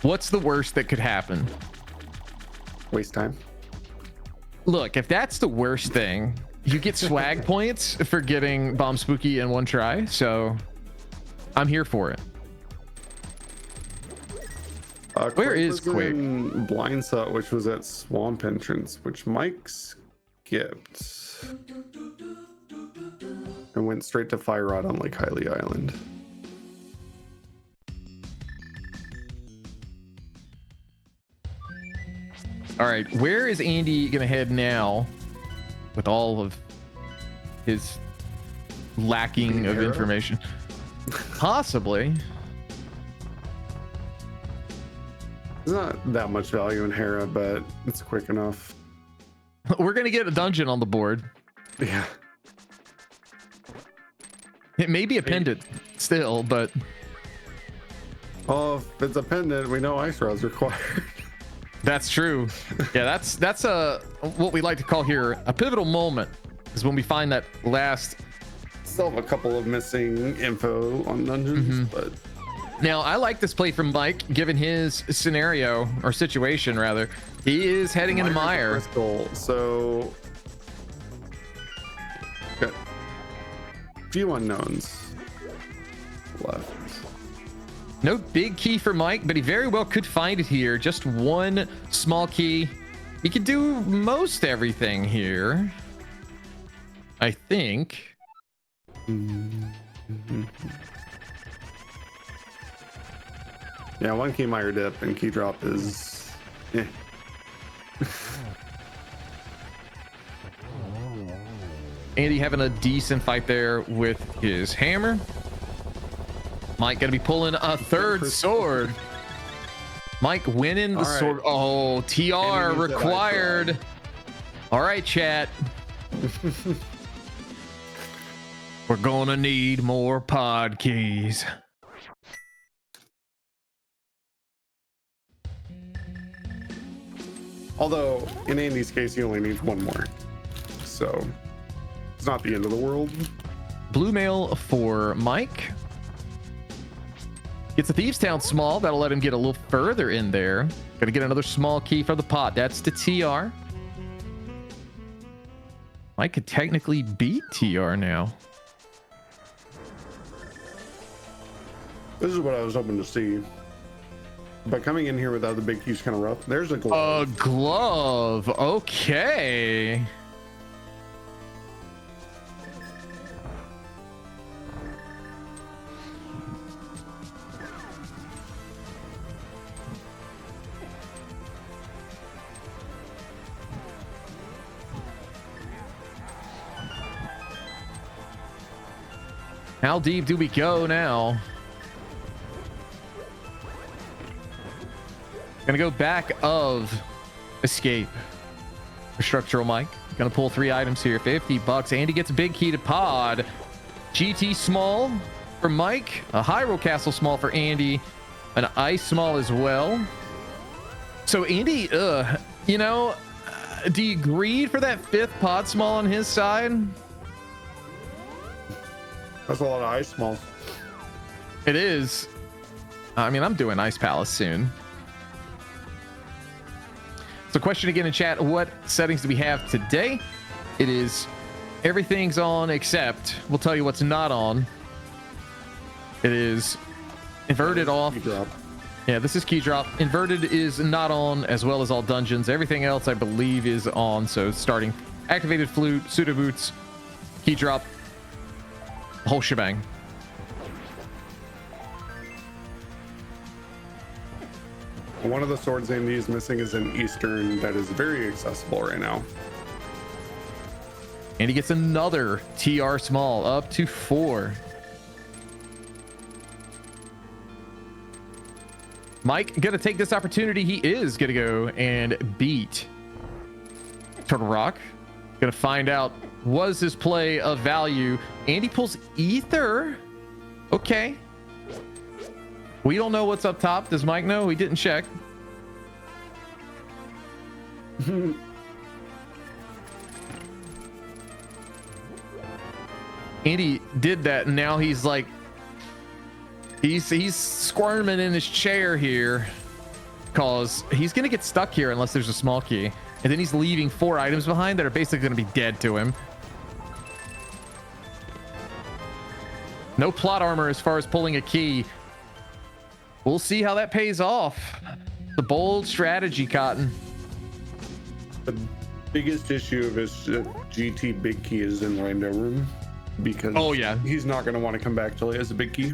What's the worst that could happen? Waste time. Look, if that's the worst thing, you get swag points for getting Bomb Spooky in one try. So I'm here for it. Where is Quake? Blind Shot, which was at Swamp Entrance, which Mike skipped and went straight to Fire Rod on Lake Hiley Island. All right, where is Andy gonna head now with all of his lacking of information? Possibly. There's not that much value in Hera, but it's quick enough. We're gonna get a dungeon on the board. Yeah. It may be a pendant still, but oh, if it's a pendant, we know ice rod's required. That's true. Yeah, that's a what we like to call here a pivotal moment is when we find that last. Still have a couple of missing info on dungeons, but now I like this play from Mike, given his scenario or situation rather. He is heading into Mire. First goal, so got a few unknowns left. No big key for Mike, but he very well could find it here. Just one small key. He could do most everything here, I think. Yeah, one key Mire dip and key drop is Andy having a decent fight there with his hammer. Mike gonna be pulling a third sword. Mike winning the sword. Oh, TR required. All right, chat. We're gonna need more pod keys. Although in Andy's case, he only needs one more, so it's not the end of the world. Blue mail for Mike. Gets a Thieves Town small. That'll let him get a little further in there. Gonna get another small key for the pot. That's to TR. Mike could technically beat TR now. This is what I was hoping to see. But coming in here without the big key's kind of rough. There's a glove. A glove. Okay. How deep do we go now? Gonna go back of escape for StructuralMike. Gonna pull 3 items here, $50. Andy gets a big key to pod. GT small for Mike, a Hyrule Castle small for Andy, an ice small as well. So Andy, you know, do you greed for that 5th pod small on his side? That's a lot of ice smalls. It is. I mean, I'm doing Ice Palace soon. So question again in chat, what settings do we have today? It is everything's on except, we'll tell you what's not on. It is inverted off. Yeah, this is key drop. Inverted is not on, as well as all dungeons. Everything else I believe is on. So starting activated flute, pseudo boots, key drop, whole shebang. One of the swords Andy is missing is an Eastern that is very accessible right now. And he gets another TR small, up to 4. Mike gonna take this opportunity. He is gonna go and beat Turtle Rock. Gonna find out, was his play of value? Andy pulls Ether. Okay. We don't know what's up top. Does Mike know? He didn't check. Andy did that, and now he's like, he's squirming in his chair here, cause he's gonna get stuck here unless there's a small key, and then he's leaving 4 items behind that are basically gonna be dead to him. No plot armor as far as pulling a key. We'll see how that pays off. The bold strategy, Cotton. The biggest issue of his GT big key is in the Rainbow Room, because he's not going to want to come back till he has a big key.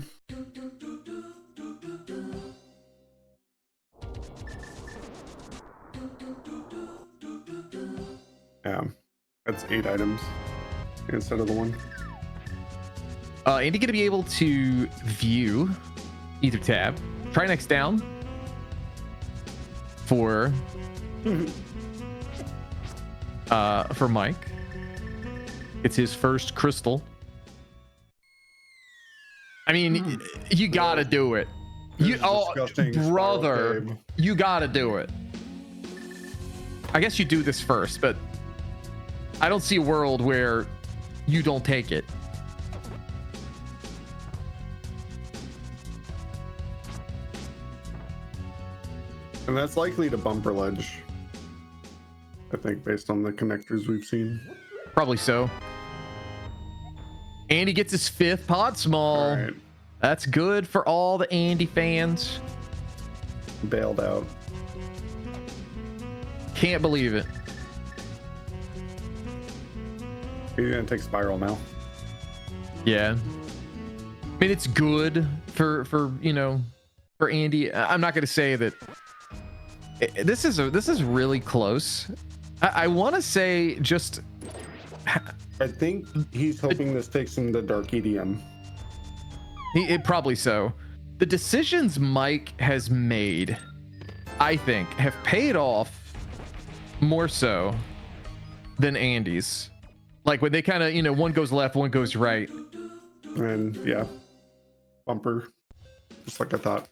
Yeah, that's 8 items instead of the 1. Andy gonna be able to view either tab. Try next down for Mike. It's his first crystal. I mean, you gotta do it. Brother, you gotta do it. I guess you do this first, but I don't see a world where you don't take it. And that's likely to bumper ledge, I think, based on the connectors we've seen. Probably so. Andy gets his 5th pod small. Right. That's good for all the Andy fans. Bailed out. Can't believe it. He's gonna take spiral now. Yeah. I mean, it's good for you know, for Andy. I'm not gonna say that this is really close. I want to say just. I think he's hoping this takes him to dark EDM. It probably so. The decisions Mike has made, I think, have paid off more so than Andy's. Like when they kind of, you know, one goes left, one goes right. And yeah, bumper, just like I thought.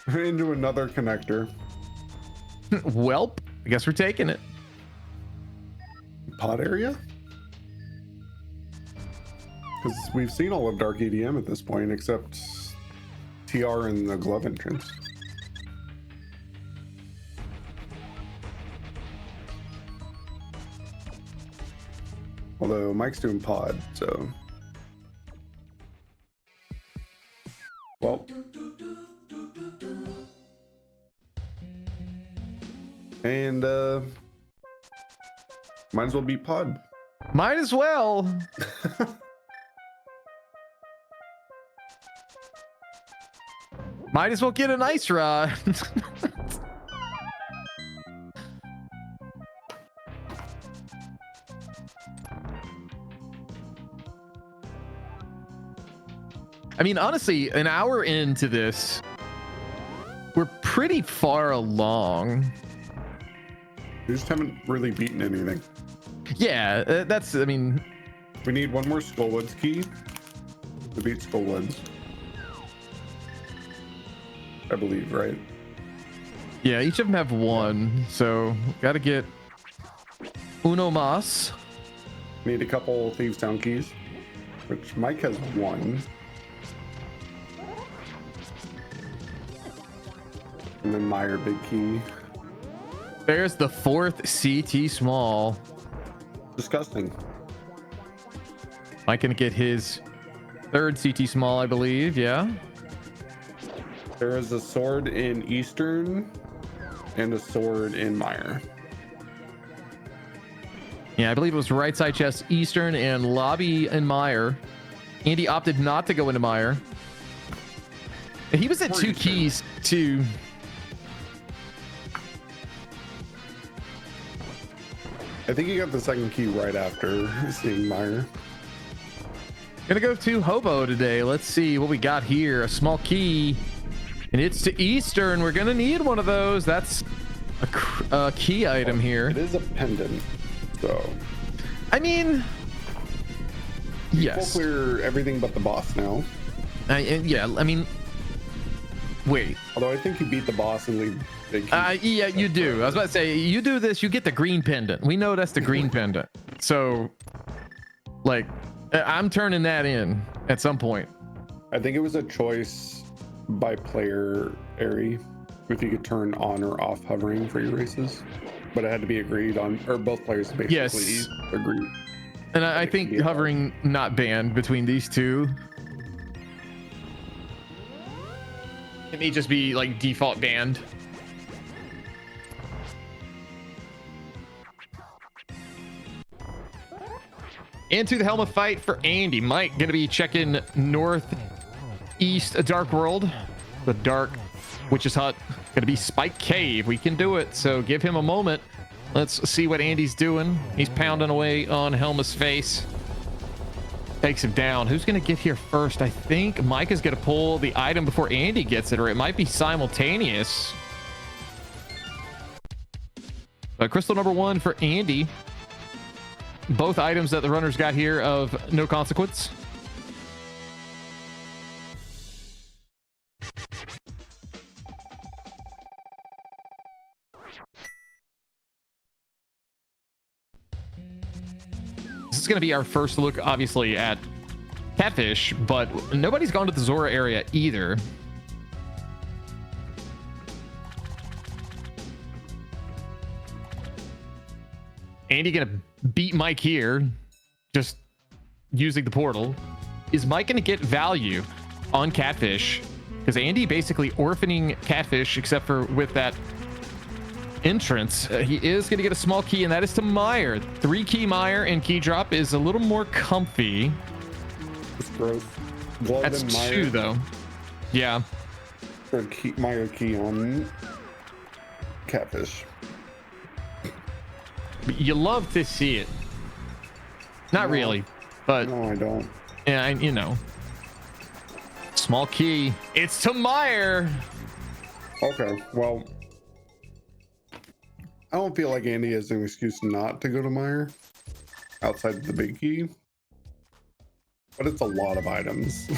Into another connector. Welp, I guess we're taking it. Pod area? Because we've seen all of dark EDM at this point, except TR and the glove entrance. Although Mike's doing pod, so. Well. And might as well be pod. Might as well. Might as well get an ice rod. I mean, honestly, an hour into this, we're pretty far along. We just haven't really beaten anything. Yeah, that's, I mean... We need one more Skullwoods key to beat Skullwoods. I believe, right? Yeah, each of them have one, so gotta get uno mas. Need a couple Thieves Town keys, which Mike has one. And then Meyer big key. There's the 4th CT small. Disgusting. Mike gonna get his 3rd CT small, I believe. Yeah. There is a sword in Eastern and a sword in Meyer. Yeah, I believe it was right side chest Eastern and lobby in Meyer. Andy opted not to go into Meyer. He was at 2 keys too. I think he got the 2nd key right after seeing Meyer. Gonna go to Hobo today. Let's see what we got here. A small key. And it's to Eastern. We're gonna need one of those. That's a key item here. It is a pendant, so. I mean, yes. We'll clear everything but the boss now. Yeah, I mean, wait. Although I think you beat the boss and leave big keys. Yeah, you do. I was about to say, you do this, you get the green pendant. We know that's the green pendant. So, like, I'm turning that in at some point. I think it was a choice by player area if you could turn on or off hovering for your races, but it had to be agreed on, or both players basically agreed. And I think hovering not banned between these two. It may just be like default banned. Into the helmet fight for Andy. Mike gonna be checking northeast Dark World. The Dark Witch's Hut. Gonna be Spike Cave. We can do it. So give him a moment. Let's see what Andy's doing. He's pounding away on Helma's face. Takes him down. Who's gonna get here first? I think Mike is gonna pull the item before Andy gets it, or it might be simultaneous. Crystal number 1 for Andy. both items that the runners got here of no consequence. This is going to be our first look, obviously, at Catfish, but nobody's gone to the Zora area either. Andy gonna beat Mike here, just using the portal. Is Mike gonna get value on Catfish? Because Andy basically orphaning Catfish, except for with that entrance. He is gonna get a small key, and that is to Meyer. 3-key Meyer and key drop is a little more comfy. It's gross. That's 2 though. Yeah. For Meyer key on Catfish. You love to see it. Not really, but no, I don't. Yeah, you know. Small key. It's to Meyer. Okay, well, I don't feel like Andy has an excuse not to go to Meyer outside of the big key, but it's a lot of items.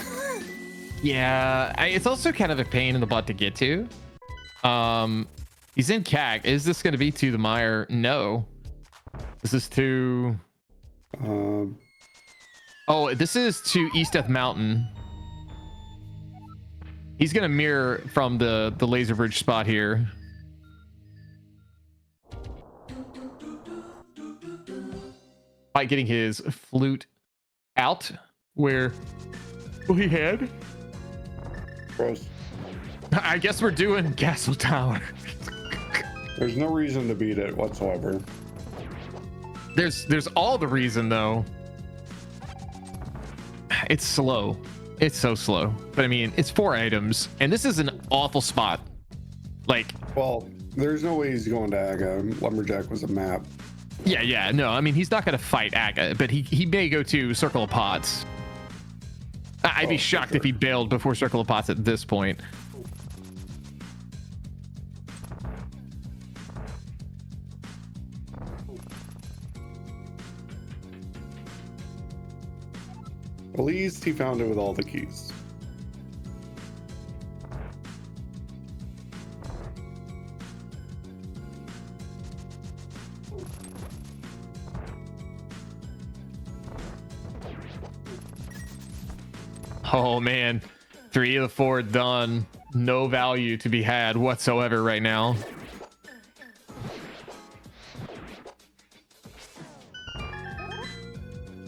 Yeah, it's also kind of a pain in the butt to get to. He's in CAC. Is this going to be to the Meyer? No. This is to... oh, this is to East Death Mountain. He's going to mirror from the laser bridge spot here. By getting his flute out where he had. Gross. I guess we're doing Castle Tower. There's no reason to beat it whatsoever. There's all the reason though. It's slow. It's so slow. But I mean, it's 4 items, and this is an awful spot. Like, well, there's no way he's going to Aga. Lumberjack was a map. Yeah. No, I mean, he's not going to fight Aga, but he may go to Circle of Pots. I'd be shocked if he bailed before Circle of Pots at this point. At least he found it with all the keys. Oh man, 3 of the 4 done. No value to be had whatsoever right now.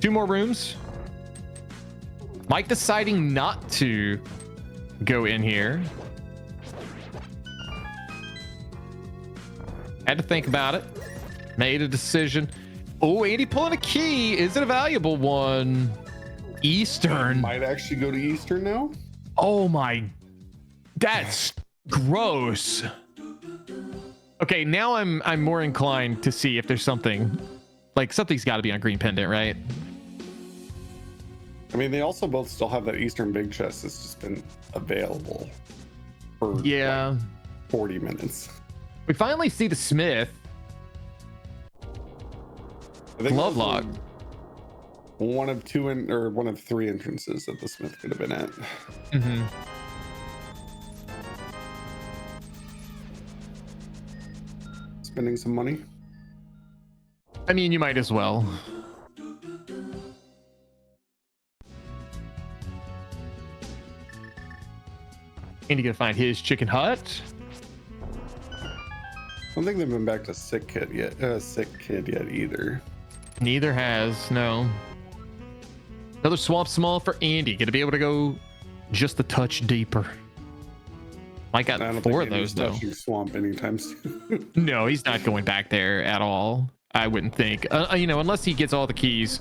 Two more rooms. Mike deciding not to go in here. Had to think about it. Made a decision. Oh, Andy pulling a key. Is it a valuable one? Eastern. Might actually go to Eastern now. Oh my. That's gross. Okay, now I'm more inclined to see if there's something. Like, something's got to be on Green Pendant, right? I mean, they also both still have that Eastern big chest that's just been available for like 40 minutes. We finally see the Smith. Glove lock. One of 2 or one of 3 entrances that the Smith could have been at. Mm-hmm. Spending some money. I mean, you might as well. Andy gonna find his chicken hut. I don't think they've been back to Sick Kid yet either. Neither has, no. Another swamp small for Andy. Gonna be able to go just a touch deeper. I got 4 of those though. Swamp anytime soon. No, he's not going back there at all. I wouldn't think. You know, unless he gets all the keys.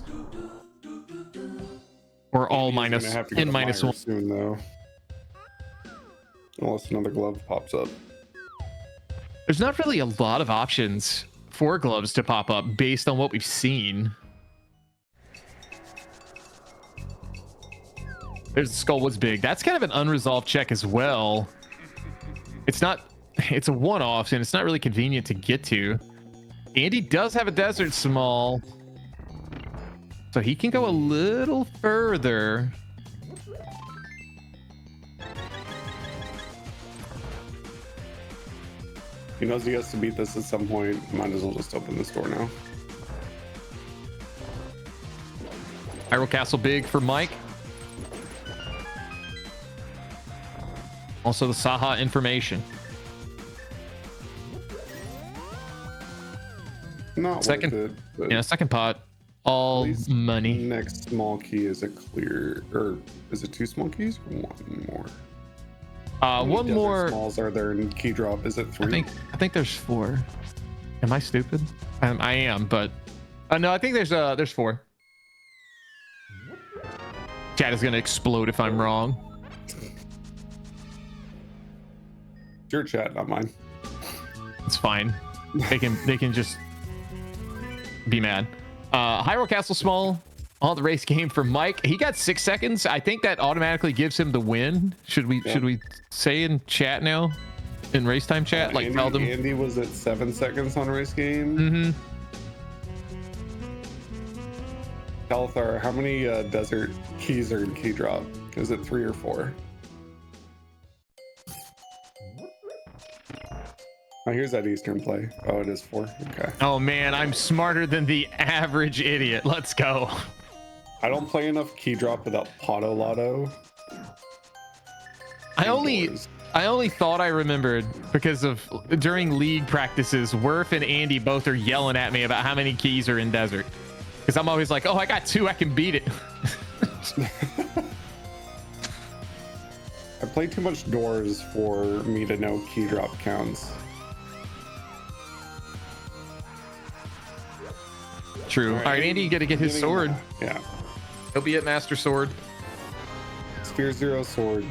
Or all minus in minus 1 soon though. Unless another glove pops up. There's not really a lot of options for gloves to pop up based on what we've seen. There's the Skullwood's big. That's kind of an unresolved check as well. It's a one-off, and it's not really convenient to get to. Andy does have a desert small. So he can go a little further. He knows he has to beat this at some point. Might as well just open this door now. Hyrule Castle big for Mike. Also the Saha information. Not Second, worth it. But yeah, second pot. All money. Next small key is a clear, or is it 2 small keys? One more. One more. Smalls are there in key drop? Is it 3? I think there's 4. Am I stupid? I am, but no, I think there's 4. Chat is gonna explode if I'm wrong. It's your chat, not mine. It's fine. They can just be mad. Hyrule Castle small on the race game for Mike. He got 6 seconds. I think that automatically gives him the win. Should we say in chat now? In race time chat? Like Andy, tell them. Andy was at 7 seconds on race game. Mm-hmm. Kalthar, how many desert keys are in key drop? Is it 3 or 4? Oh, here's that Eastern play. Oh, it is 4. Okay. Oh man, I'm smarter than the average idiot. Let's go. I don't play enough key drop without Potto Lotto. I only thought I remembered because of during league practices, Werf and Andy both are yelling at me about how many keys are in desert. Because I'm always like, oh, I got 2, I can beat it. I play too much doors for me to know key drop counts. True. All right, Andy, you got to get his sword. Yeah. He'll be at Master Sword. Sphere 0 sword.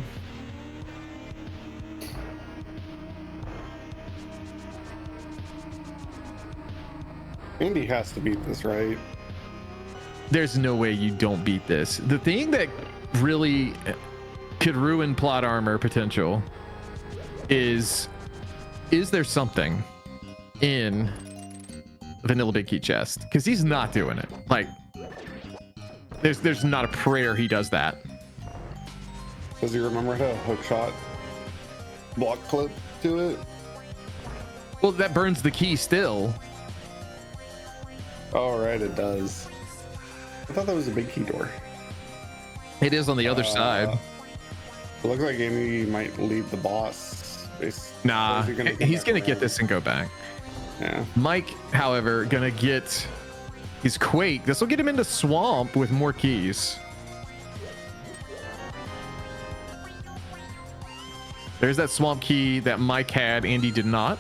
Andy has to beat this, right? There's no way you don't beat this. The thing that really could ruin plot armor potential is there something in Vanilla Big Key Chest? Because he's not doing it. Like, there's not a prayer he does that. Does he remember how to hook shot block clip to it? Well, that burns the key still. Oh, right, it does. I thought that was a big key door. It is on the other side. It looks like Andy might leave the boss. Nah, he's gonna get this and go back. Yeah. Mike, however, gonna get his Quake. This will get him into Swamp with more keys. There's that Swamp key that Mike had, Andy did not.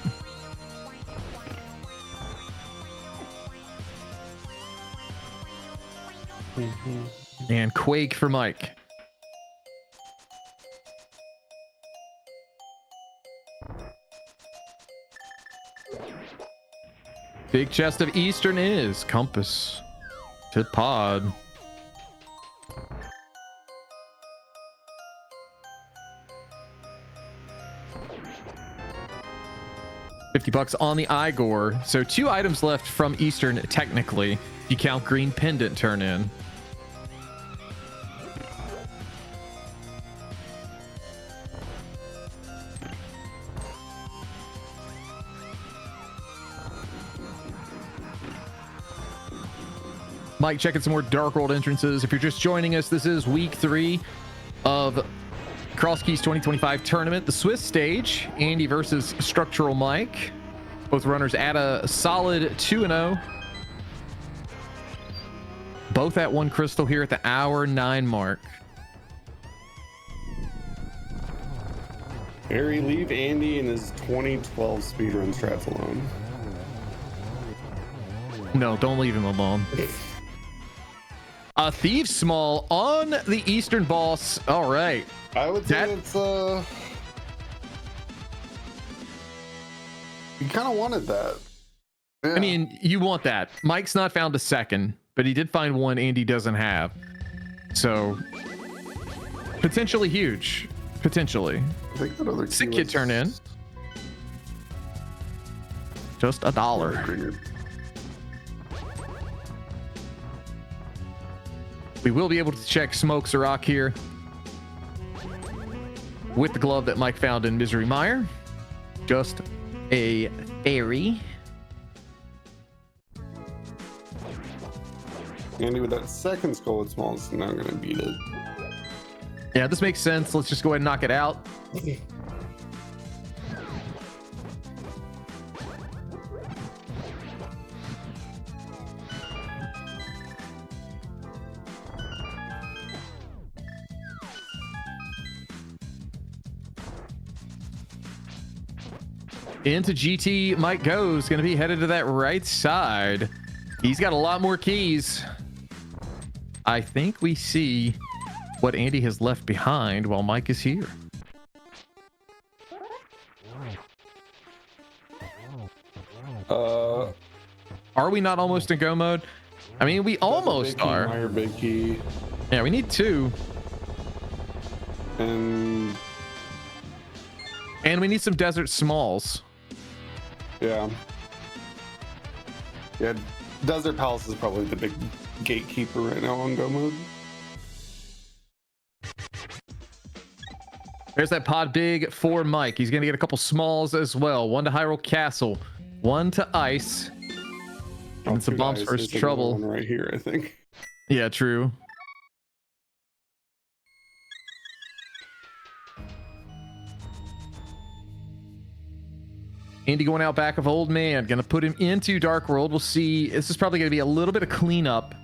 And Quake for Mike. Big chest of Eastern is compass to pod. $50 on the Igor. So 2 items left from Eastern technically. If you count green pendant turn in. Mike, checking some more Dark World entrances. If you're just joining us, this is week 3 of CrossKeys 2025 tournament, the Swiss stage. Andy versus StructuralMike. Both runners at a solid 2-0. Both at 1 crystal here at the hour 9 mark. Harry, leave Andy and his 2012 speedrun strats alone. No, don't leave him alone. A Thieves Small on the Eastern boss. All right. I would say it's you kind of wanted that. Yeah. I mean, you want that. Mike's not found a second, but he did find one Andy doesn't have. So potentially huge. Potentially. I think that other Sick kid turn in. Just $1. We will be able to check Smokes Rock here with the glove that Mike found in Misery Mire. Just a fairy. Andy, with that second skull, it's small, it's not going to beat it. Yeah, this makes sense. Let's just go ahead and knock it out. Into GT Mike goes. Going to be headed to that right side. He's got a lot more keys. I think we see what Andy has left behind while Mike is here. Are we not almost in go mode? I mean, we almost are. Meyer big key. Yeah, we need 2. And we need some desert smalls. Yeah. Yeah, Desert Palace is probably the big gatekeeper right now on go mode. There's that pod big for Mike. He's going to get a couple smalls as well. 1 to Hyrule Castle, 1 to Ice. And some bombs for his trouble. One right here, I think. Yeah, true. Andy going out back of Old Man. Going to put him into Dark World. We'll see. This is probably going to be a little bit of cleanup.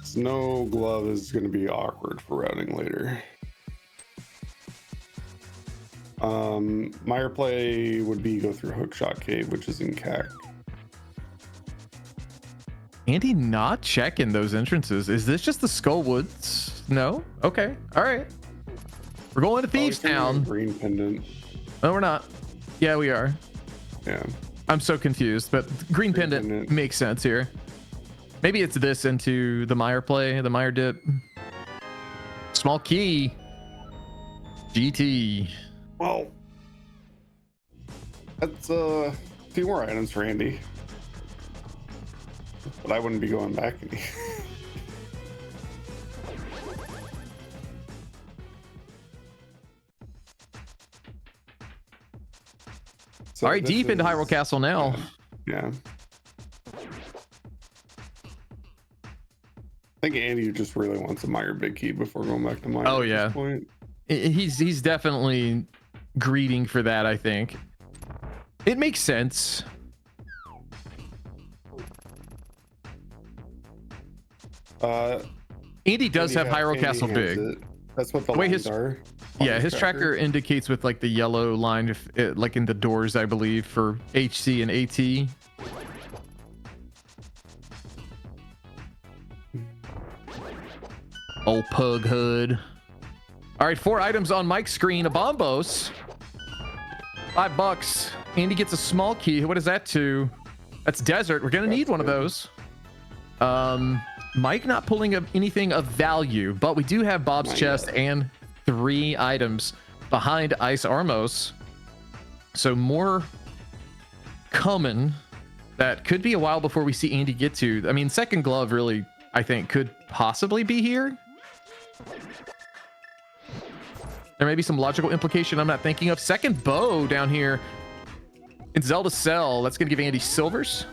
Snow Glove is going to be awkward for routing later. Meyer play would be go through Hookshot Cave, which is in CAC. Andy not checking those entrances. Is this just the Skullwoods? No? Okay. All right. We're going to Thieves Town. Green pendant. No, we're not. Yeah, we are. Yeah. I'm so confused, but green pendant makes sense here. Maybe it's this into the Meyer play, the Meyer dip. Small key. GT. Well, that's a few more items for Andy. But I wouldn't be going back any. So all right, deep into Hyrule Castle now. Yeah. I think Andy just really wants a Meyer big key before going back to Meyer. Oh at yeah. This point. He's definitely greeting for that, I think. It makes sense. Andy does have Hyrule Castle big. That's what the lines are. Yeah, his tracker indicates with like the yellow line, if it, like in the doors, I believe, for HC and AT. Old pug hood. All right, 4 items on Mike's screen. A Bombos. $5. Andy gets a small key. What is that to? That's desert. We're gonna need one of those. Mike not pulling up anything of value, but we do have Bob's chest and 3 items behind Ice Armos. So more coming. That could be a while before we see Andy get to. I mean, second glove really, I think, could possibly be here. There may be some logical implication I'm not thinking of. Second bow down here in Zelda Cell. That's going to give Andy silvers.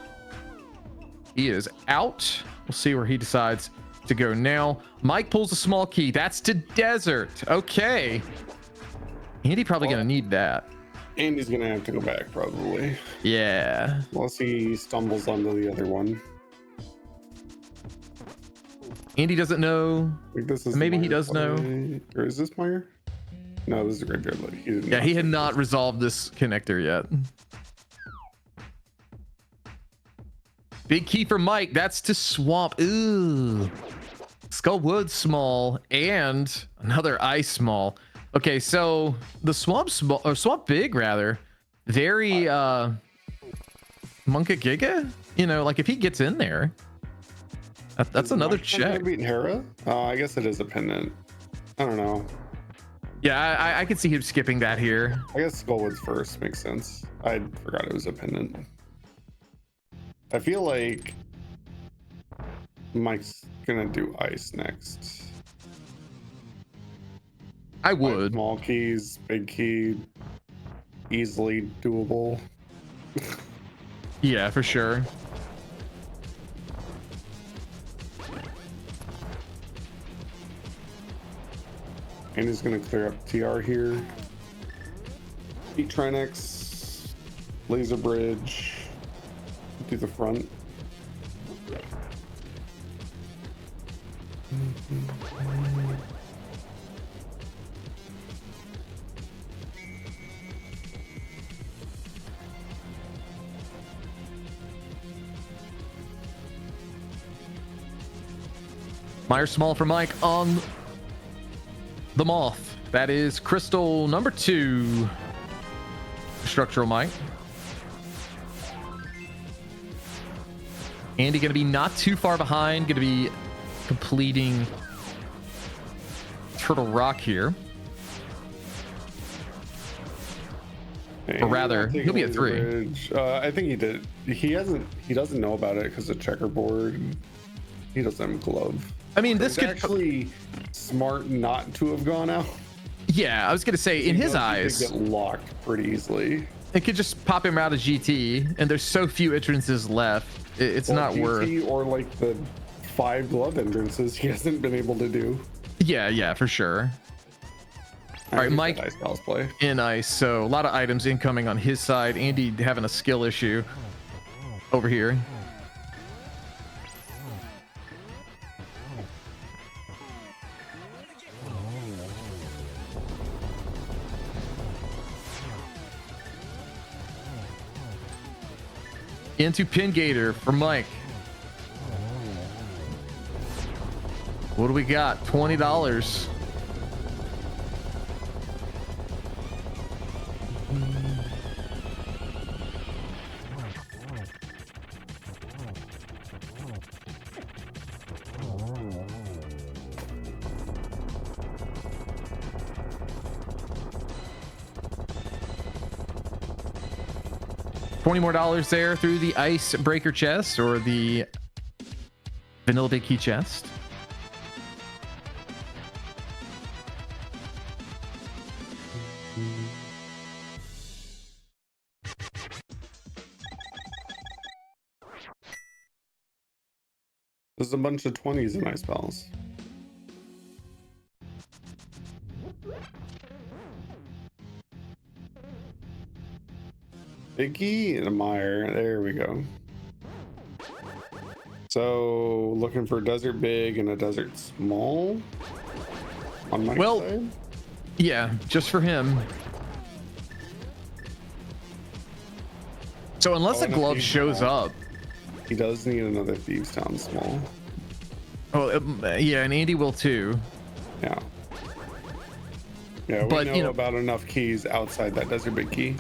He is out. We'll see where he decides to go now. Mike pulls a small key. That's to desert. Okay. Andy probably going to need that. Andy's going to have to go back probably. Yeah. Unless he stumbles onto the other one. Andy doesn't know. I think this is maybe he does know. Or is this Meyer? No, this is a graveyard lady. Yeah, he had not resolved this connector yet. Big key for Mike. That's to Swamp. Ooh. Skullwood small and another ice small. Okay, so the Swamp small, or Swamp big rather, very Monka Giga. You know, like if he gets in there, that's another check. Beating Hera? I guess it is a pendant. I don't know. Yeah, I could see him skipping that here. I guess Skullwood's first makes sense. I forgot it was a pendant. I feel like Mike's gonna do ice next. I would. Small keys, big key, easily doable. Yeah, for sure. And he's gonna clear up TR here. Beat Trinex, laser bridge, do the front. Meyer small for Mike on the Moth. That is crystal number 2. Structural Mike. Andy going to be not too far behind. Going to be completing Turtle Rock here. Or rather, he'll be at 3. I think he did. He doesn't know about it because of checkerboard. He doesn't have a glove. I mean, this could actually smart not to have gone out. Yeah, I was gonna say, in his eyes, get locked pretty easily. It could just pop him out of GT, and there's so few entrances left. It's not GT worth. Or like the 5 glove entrances he hasn't been able to do. Yeah, for sure. All right, Mike ice balls play in ice, so a lot of items incoming on his side. Andy having a skill issue over here. Into Pin Gator for Mike. What do we got? $20. $20 more there through the icebreaker chest or the vanilla big key chest. There's a bunch of 20s in ice balls. Biggie and a Meyer. There we go. So looking for desert big and a desert small on my side. Yeah, just for him. So unless a glove shows up, he does need another Thieves Town small. Oh yeah, and Andy will too. Yeah. Yeah, we know about enough keys outside that desert big key.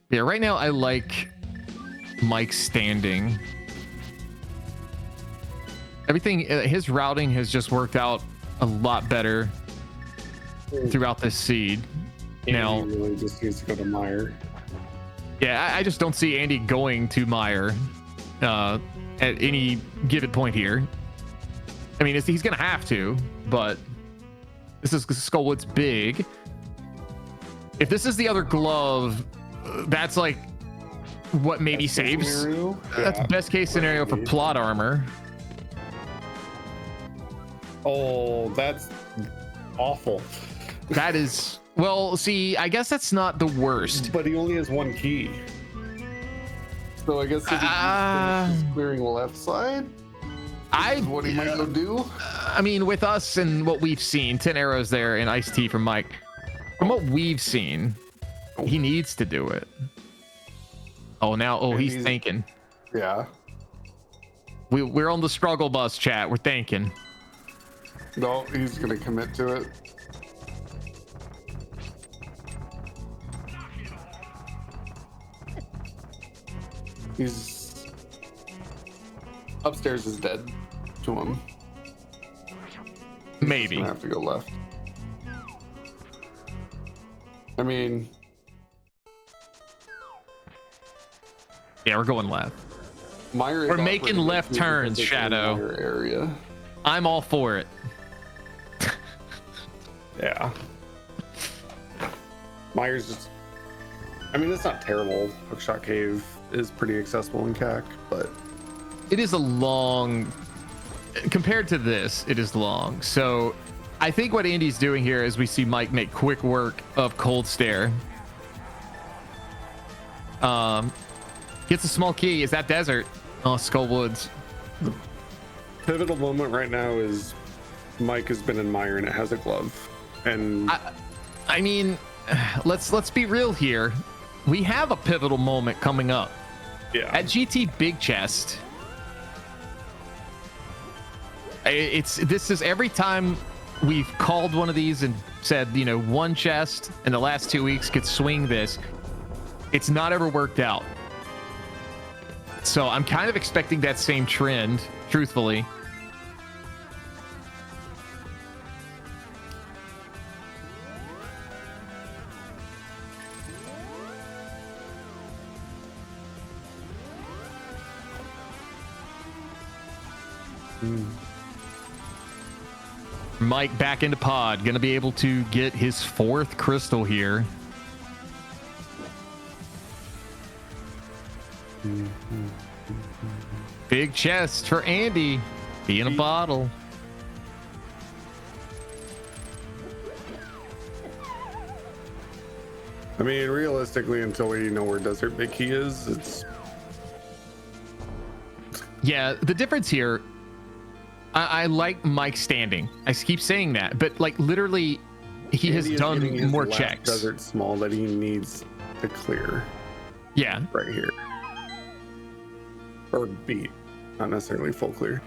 Yeah, right now I like Mike standing. Everything, his routing has just worked out a lot better throughout this seed. Now, he really just needs to go to Meyer. Yeah, I just don't see Andy going to Meyer at any given point here. I mean, he's gonna have to, but this is Skullwood's big. If this is the other glove, that's like what maybe saves. That's best case scenario for plot armor. Oh, that's awful. That is, well, see, I guess that's not the worst. But he only has 1 key. So I guess if he's clearing left side, what he might go do. I mean, with us and what we've seen, 10 arrows there and iced tea from Mike. From what we've seen, he needs to do it. Oh, now, he's thinking. Yeah. We're on the struggle bus, chat. We're thinking. No, he's gonna commit to it. He's upstairs is dead to him. Maybe. Gonna have to go left. I mean, yeah, we're going left. Meyer we're making left turns, Shadow. Area. I'm all for it. Yeah. Myers just. I mean, it's not terrible. Hookshot Cave is pretty accessible in CAC, but it is a long. Compared to this, it is long. So I think what Andy's doing here is we see Mike make quick work of Cold Stare. Gets a small key. Is that desert? Oh, Skullwoods. The pivotal moment right now is Mike has been in Meyer and it has a glove. And I mean, let's be real here. We have a pivotal moment coming up. Yeah. At GT Big Chest. This is every time we've called one of these and said, you know, one chest in the last 2 weeks could swing this. It's not ever worked out. So I'm kind of expecting that same trend, truthfully. Mike back into pod, gonna be able to get his 4th crystal here. Big chest for Andy. Be in a bottle. I mean, realistically, until we know where Desert Big Key is, it's. Yeah, the difference here. I like Mike standing. I keep saying that, but like literally, he has done more checks. Desert small that he needs to clear. Yeah, right here, or beat, not necessarily full clear.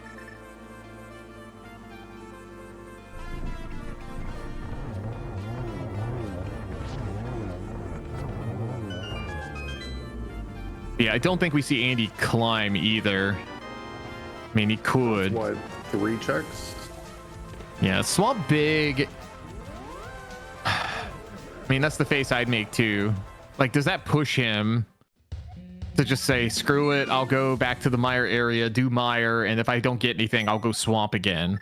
Yeah, I don't think we see Andy climb either. I mean, he could. What, 3 checks? Yeah, small, big. I mean, that's the face I'd make too. Like, does that push him to just say, screw it, I'll go back to the Mire area, do Mire, and if I don't get anything, I'll go swamp again.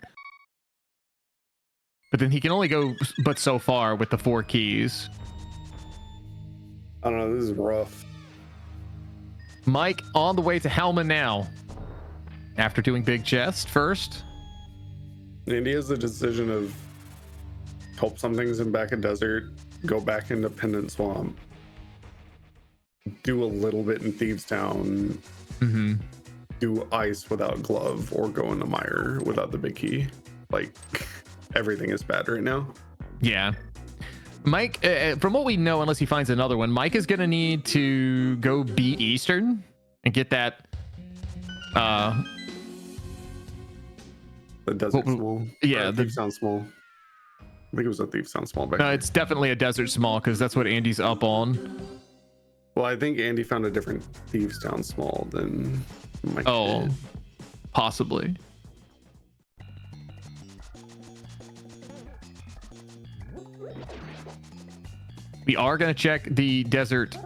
But then he can only go but so far with the 4 keys. I don't know, this is rough. Mike on the way to Helma now. After doing Big Chest first. And he has the decision of hope something's in back of desert, go back into Pendant Swamp, do a little bit in Thieves Town, do ice without glove, or go into Mire without the big key. Like, everything is bad right now. Yeah. Mike, from what we know, unless he finds another one, Mike is going to need to go beat Eastern and get that. The desert small. Yeah. The Thief Sound small. I think it was a Thief Sound small back there. It's definitely a desert small because that's what Andy's up on. Well, I think Andy found a different Thieves Town small than Mike did. Possibly. We are going to check the desert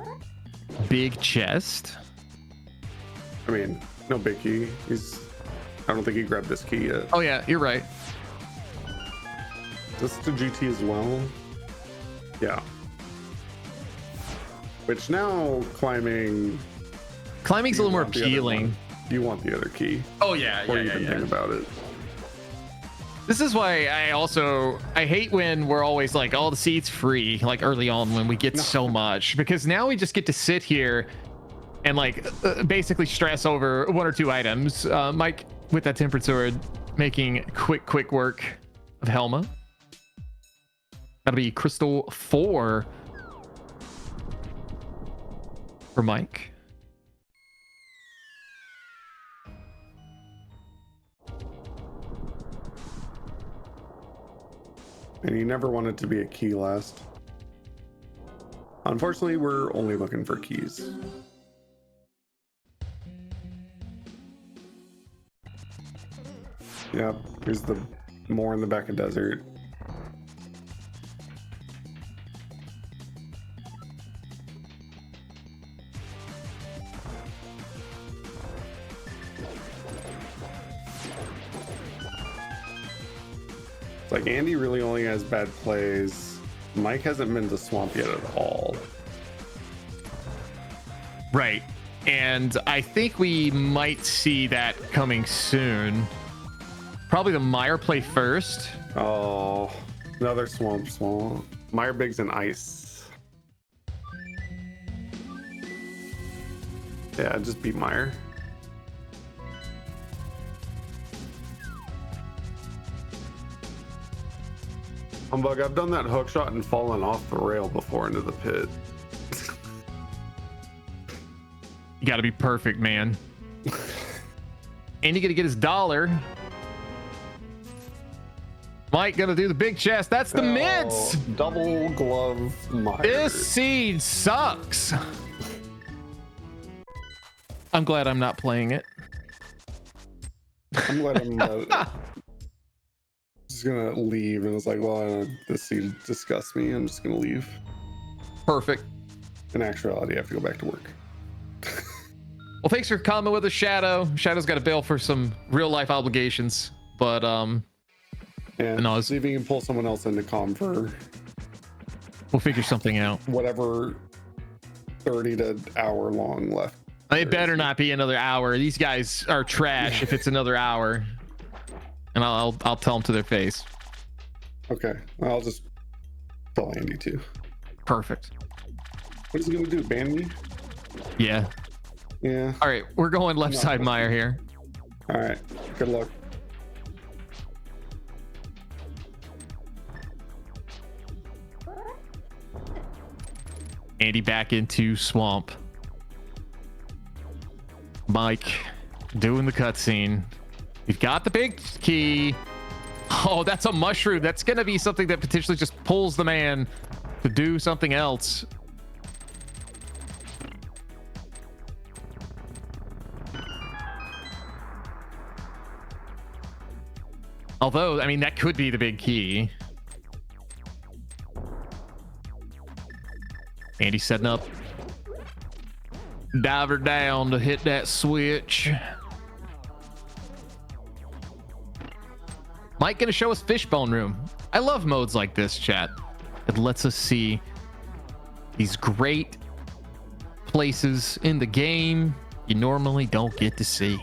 big chest. I mean, no big key. I don't think he grabbed this key yet. Oh yeah, you're right. This is the GT as well. Yeah. Which now climbing's a little more appealing. You want the other key. Oh yeah, Or you can think about it. This is why I hate when we're always like, oh, the seat's free, like early on when we get so much, because now we just get to sit here and like basically stress over 1 or 2 items. Mike with that tempered sword making quick work of Helma. That'll be crystal 4 for Mike. And you never want it to be a key last. Unfortunately, we're only looking for keys. Yep, here's the more in the back of desert. Like, Andy really only has bad plays. Mike hasn't been to swamp yet at all. Right. And I think we might see that coming soon. Probably the Meyer play first. Oh, another swamp. Meyer Big's in ice. Yeah, just beat Meyer. Humbug, I've done that hook shot and fallen off the rail before into the pit. You got to be perfect, man. And you got to get his dollar. Mike gonna do the big chest. That's the mitts. Double glove Meyer. This seed sucks. I'm glad I'm not playing it. I'm glad I'm just gonna leave, and it's like, well, this seed disgusts me. I'm just gonna leave. Perfect. In actuality, I have to go back to work. Well, thanks for coming with us, Shadow. Shadow's got to bail for some real life obligations, but and no, see if you can pull someone else into comm for. We'll figure something out. Whatever 30 to hour long left. It better not be another hour. These guys are trash if it's another hour. And I'll tell them to their face. Okay, I'll just tell Andy too. Perfect. What is he gonna do? Ban me? Yeah. Yeah. All right, we're going left side Meyer here. All right. Good luck. Andy back into swamp. Mike doing the cutscene. We've got the big key. Oh, that's a mushroom. That's going to be something that potentially just pulls the man to do something else. Although, I mean, that could be the big key. Andy setting up. Diver down to hit that switch. Mike gonna show us Fishbone Room. I love modes like this, chat. It lets us see these great places in the game you normally don't get to see.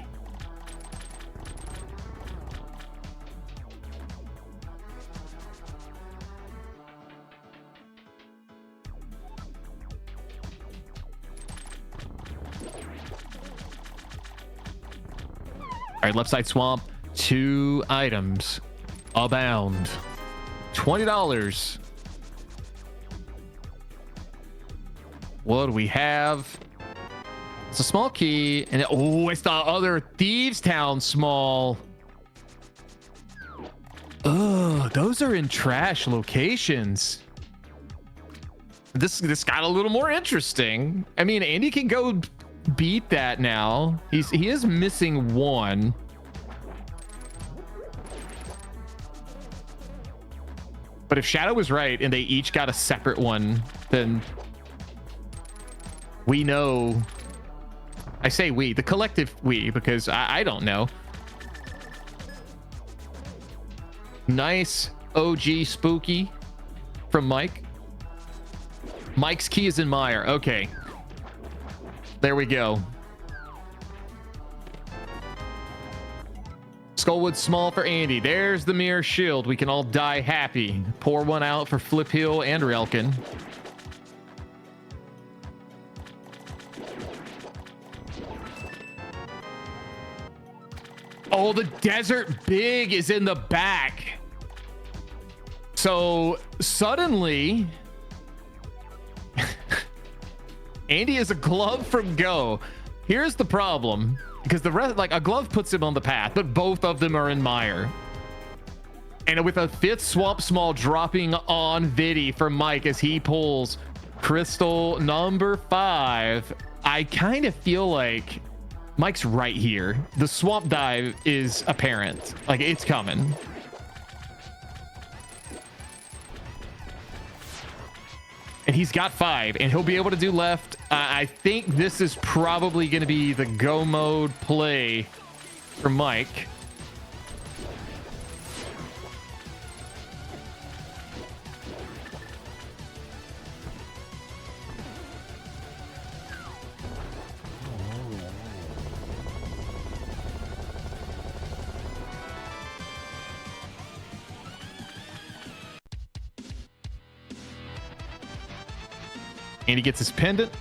All right, left side swamp, 2 items abound. $20. What do we have? It's a small key, and it's the other Thieves Town small. Oh, those are in trash locations. This got a little more interesting. I mean, Andy can go beat that now. He is missing 1. But if Shadow was right and they each got a separate one, then we know. I say we, the collective we, because I don't know. Nice OG spooky from Mike. Mike's key is in Meyer. Okay. There we go. Skullwood small for Andy. There's the mirror shield. We can all die happy. Pour one out for Flip Hill and Relkin. Oh, the desert big is in the back. So suddenly Andy is a glove from go. Here's the problem, because the rest, like, a glove puts him on the path, but both of them are in Meyer. And with a 5th Swamp Small dropping on Viddy for Mike as he pulls crystal number 5, I kind of feel like Mike's right here. The Swamp Dive is apparent. Like, it's coming. And he's got 5, and he'll be able to do left. I think this is probably going to be the go mode play for Mike. And he gets his pendant.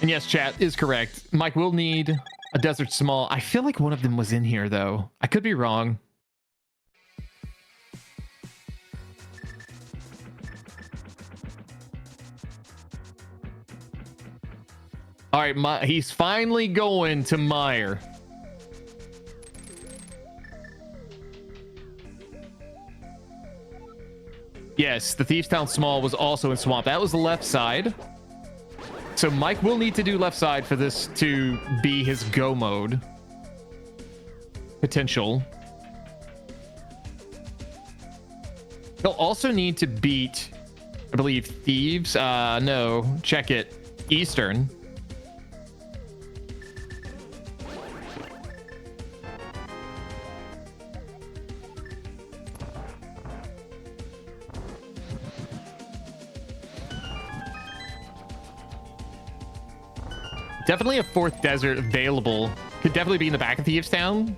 And yes, chat is correct. Mike will need a desert small. I feel like one of them was in here, though. I could be wrong. All right, he's finally going to Meyer. Yes, the Thieves Town Small was also in Swamp. That was the left side. So Mike will need to do left side for this to be his go mode potential. He'll also need to beat, I believe, Thieves. No, check it. Eastern. Definitely a 4th desert available. Could definitely be in the back of Thieves Town.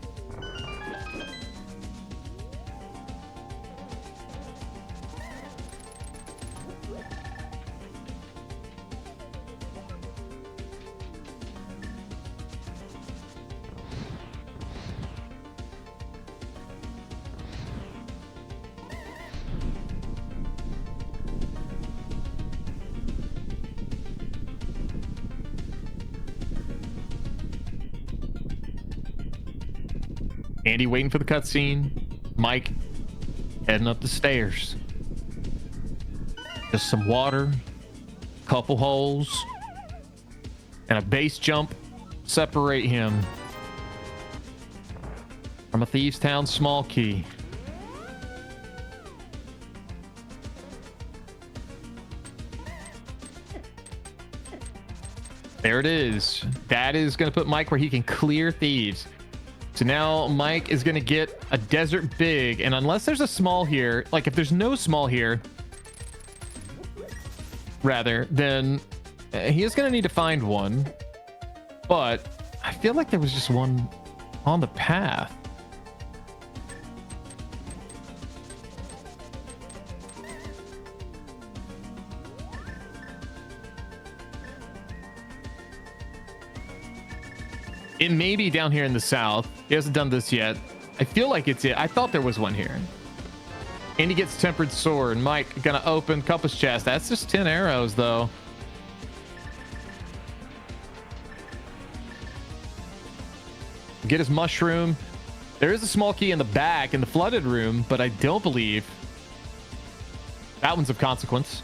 Andy waiting for the cutscene. Mike heading up the stairs. Just some water, couple holes, and a base jump separate him from a Thieves Town small key. There it is. That is going to put Mike where he can clear Thieves. So now Mike is going to get a desert big, and unless there's a small here, like if there's no small here, rather, then he is going to need to find one. But I feel like there was just one on the path. It may be down here in the south. He hasn't done this yet. I feel like it's it. I thought there was one here. And he gets Tempered Sword. Mike gonna open Compass Chest. That's just 10 arrows, though. Get his mushroom. There is a small key in the back in the flooded room, but I don't believe that one's of consequence.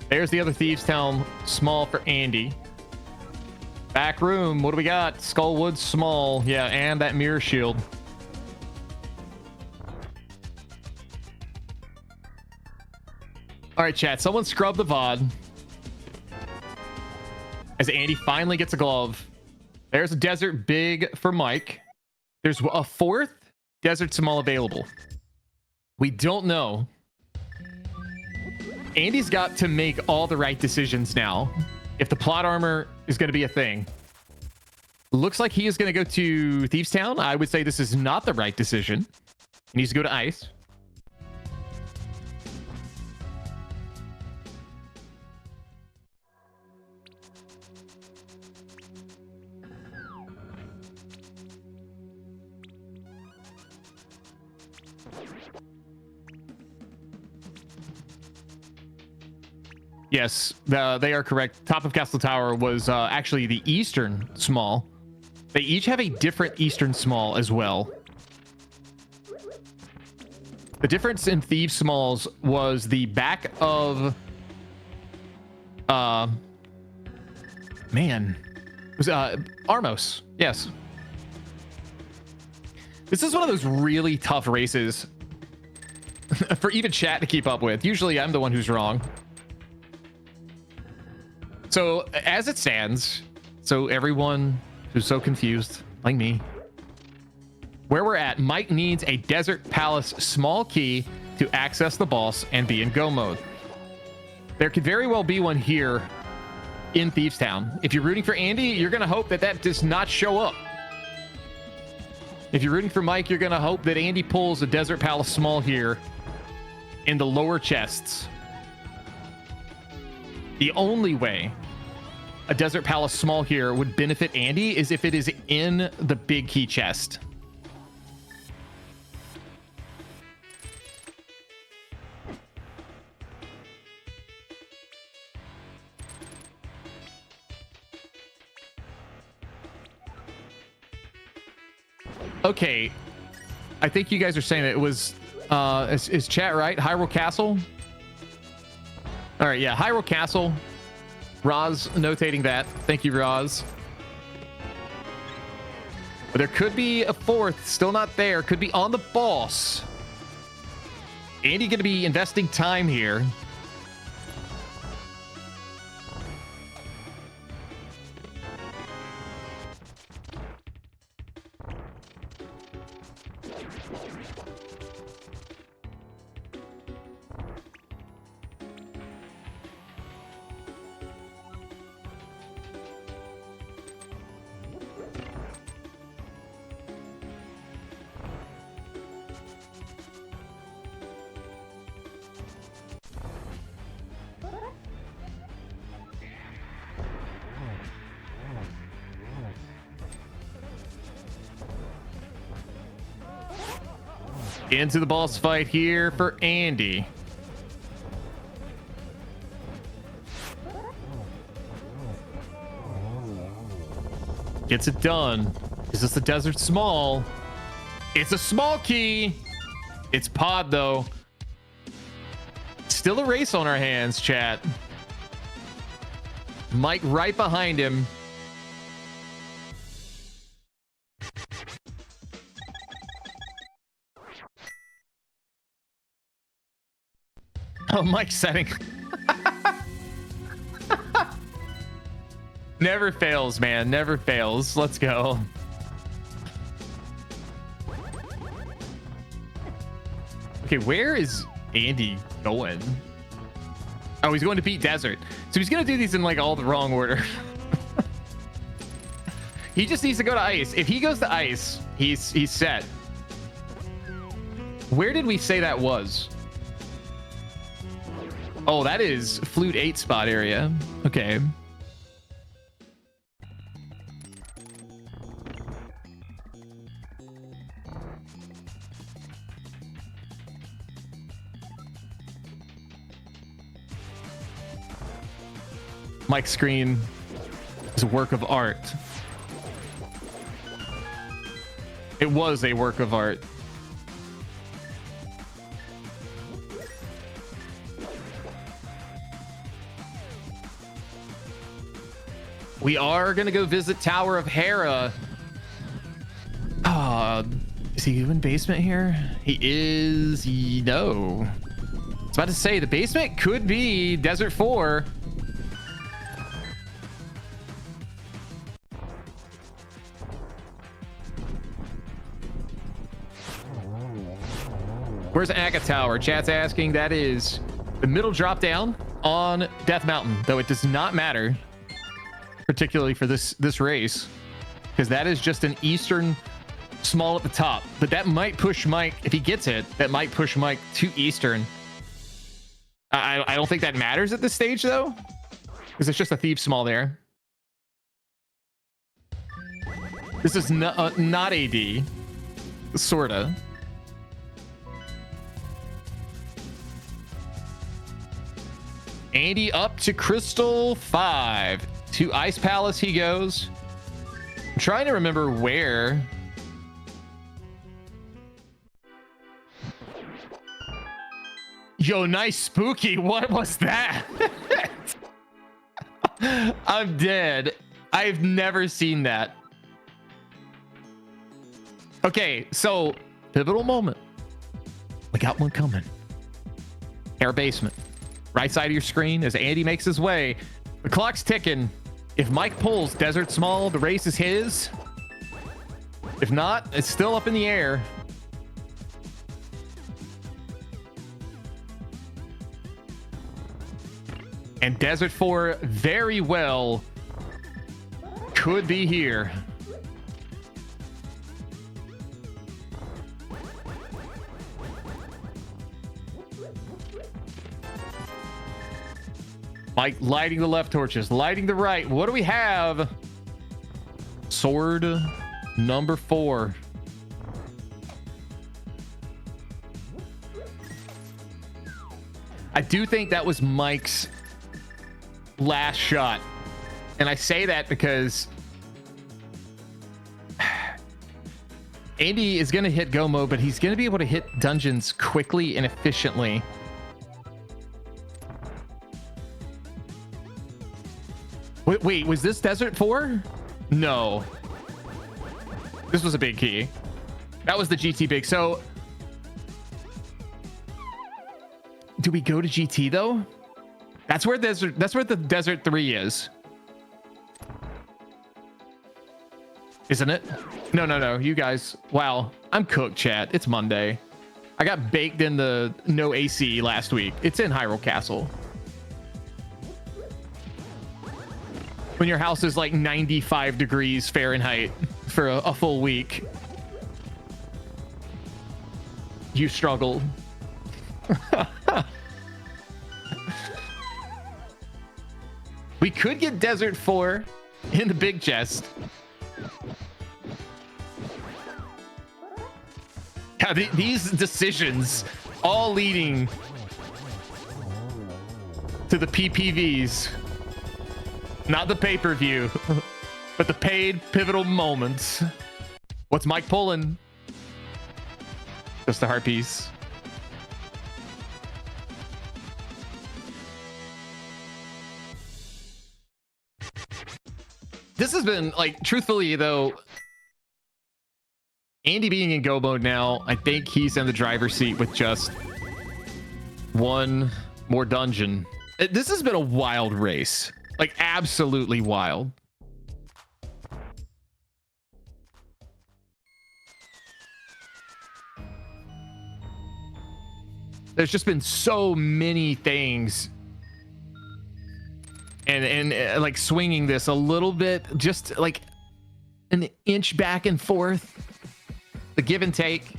There's the other Thieves Town small for Andy. Back room. What do we got? Skullwood small. Yeah, and that mirror shield. All right, chat. Someone scrub the VOD. As Andy finally gets a glove. There's a desert big for Mike. There's a 4th desert small available. We don't know. Andy's got to make all the right decisions now. If the plot armor is going to be a thing. Looks like he is going to go to Thieves Town. I would say this is not the right decision. He needs to go to Ice. Yes, they are correct. Top of Castle Tower was actually the Eastern Small. They each have a different Eastern Small as well. The difference in Thieves Smalls was the back of... man. It was Armos. Yes. This is one of those really tough races for even chat to keep up with. Usually I'm the one who's wrong. So as it stands, so everyone who's so confused, like me, where we're at, Mike needs a Desert Palace small key to access the boss and be in go mode. There could very well be one here in Thieves Town. If you're rooting for Andy, you're going to hope that that does not show up. If you're rooting for Mike, you're going to hope that Andy pulls a Desert Palace small here in the lower chests. The only way a Desert Palace small here would benefit Andy is if it is in the big key chest. Okay, I think you guys are saying that it was is chat right? Hyrule Castle. All right, yeah, Hyrule Castle. Roz notating that. Thank you, Roz. But there could be a fourth, still not there. Could be on the boss. Andy going to be investing time here. Into the boss fight here for Andy. Gets it done. Is this the Desert Small? It's a small key. It's pod though. Still a race on our hands, chat. Mike right behind him. Oh, Mike's setting. Never fails, man. Never fails. Let's go. Okay, where is Andy going? Oh, he's going to beat Desert. So he's going to do these in like all the wrong order. He just needs to go to ice. If he goes to ice, he's set. Where did we say that was? Oh, that is Flute 8 spot area. Okay. Mike's screen is a work of art. It was a work of art. We are going to go visit Tower of Hera. Is he in basement here? He is. No. I was about to say the basement could be Desert 4. Where's Aga Tower? Chat's asking. That is the middle drop down on Death Mountain, though it does not matter. Particularly for this race, because that is just an Eastern small at the top, but that might push Mike if he gets it. That might push Mike to Eastern. I don't think that matters at this stage though, because it's just a Thief small there. This is not AD, sorta. Andy up to Crystal 5. To Ice Palace he goes. I'm trying to remember where. Yo, nice spooky. What was that? I'm dead. I've never seen that. Okay, so pivotal moment. We got one coming. Air basement. Right side of your screen as Andy makes his way. The clock's ticking. If Mike pulls Desert Small, the race is his. If not, it's still up in the air. And Desert 4 very well could be here. Mike lighting the left torches, lighting the right. What do we have? Sword number 4. I do think that was Mike's last shot. And I say that because Andy is going to hit go mode, but he's going to be able to hit dungeons quickly and efficiently. Wait, was this Desert 4? No. This was a big key. That was the GT big. So do we go to GT though? That's where the Desert 3 is. Isn't it? No. You guys. Wow. I'm cooked, chat. It's Monday. I got baked in the no AC last week. It's in Hyrule Castle. When your house is like 95 degrees Fahrenheit for a full week. You struggle. We could get Desert 4 in the big chest. Yeah, these decisions all leading to the PPVs. Not the pay-per-view, but the paid pivotal moments. What's Mike pulling? Just the heart piece. This has been, like, truthfully, though, Andy being in go mode now, I think he's in the driver's seat with just one more dungeon. This has been a wild race. Like, absolutely wild. There's just been so many things. And like swinging this a little bit, just like an inch back and forth, the give and take.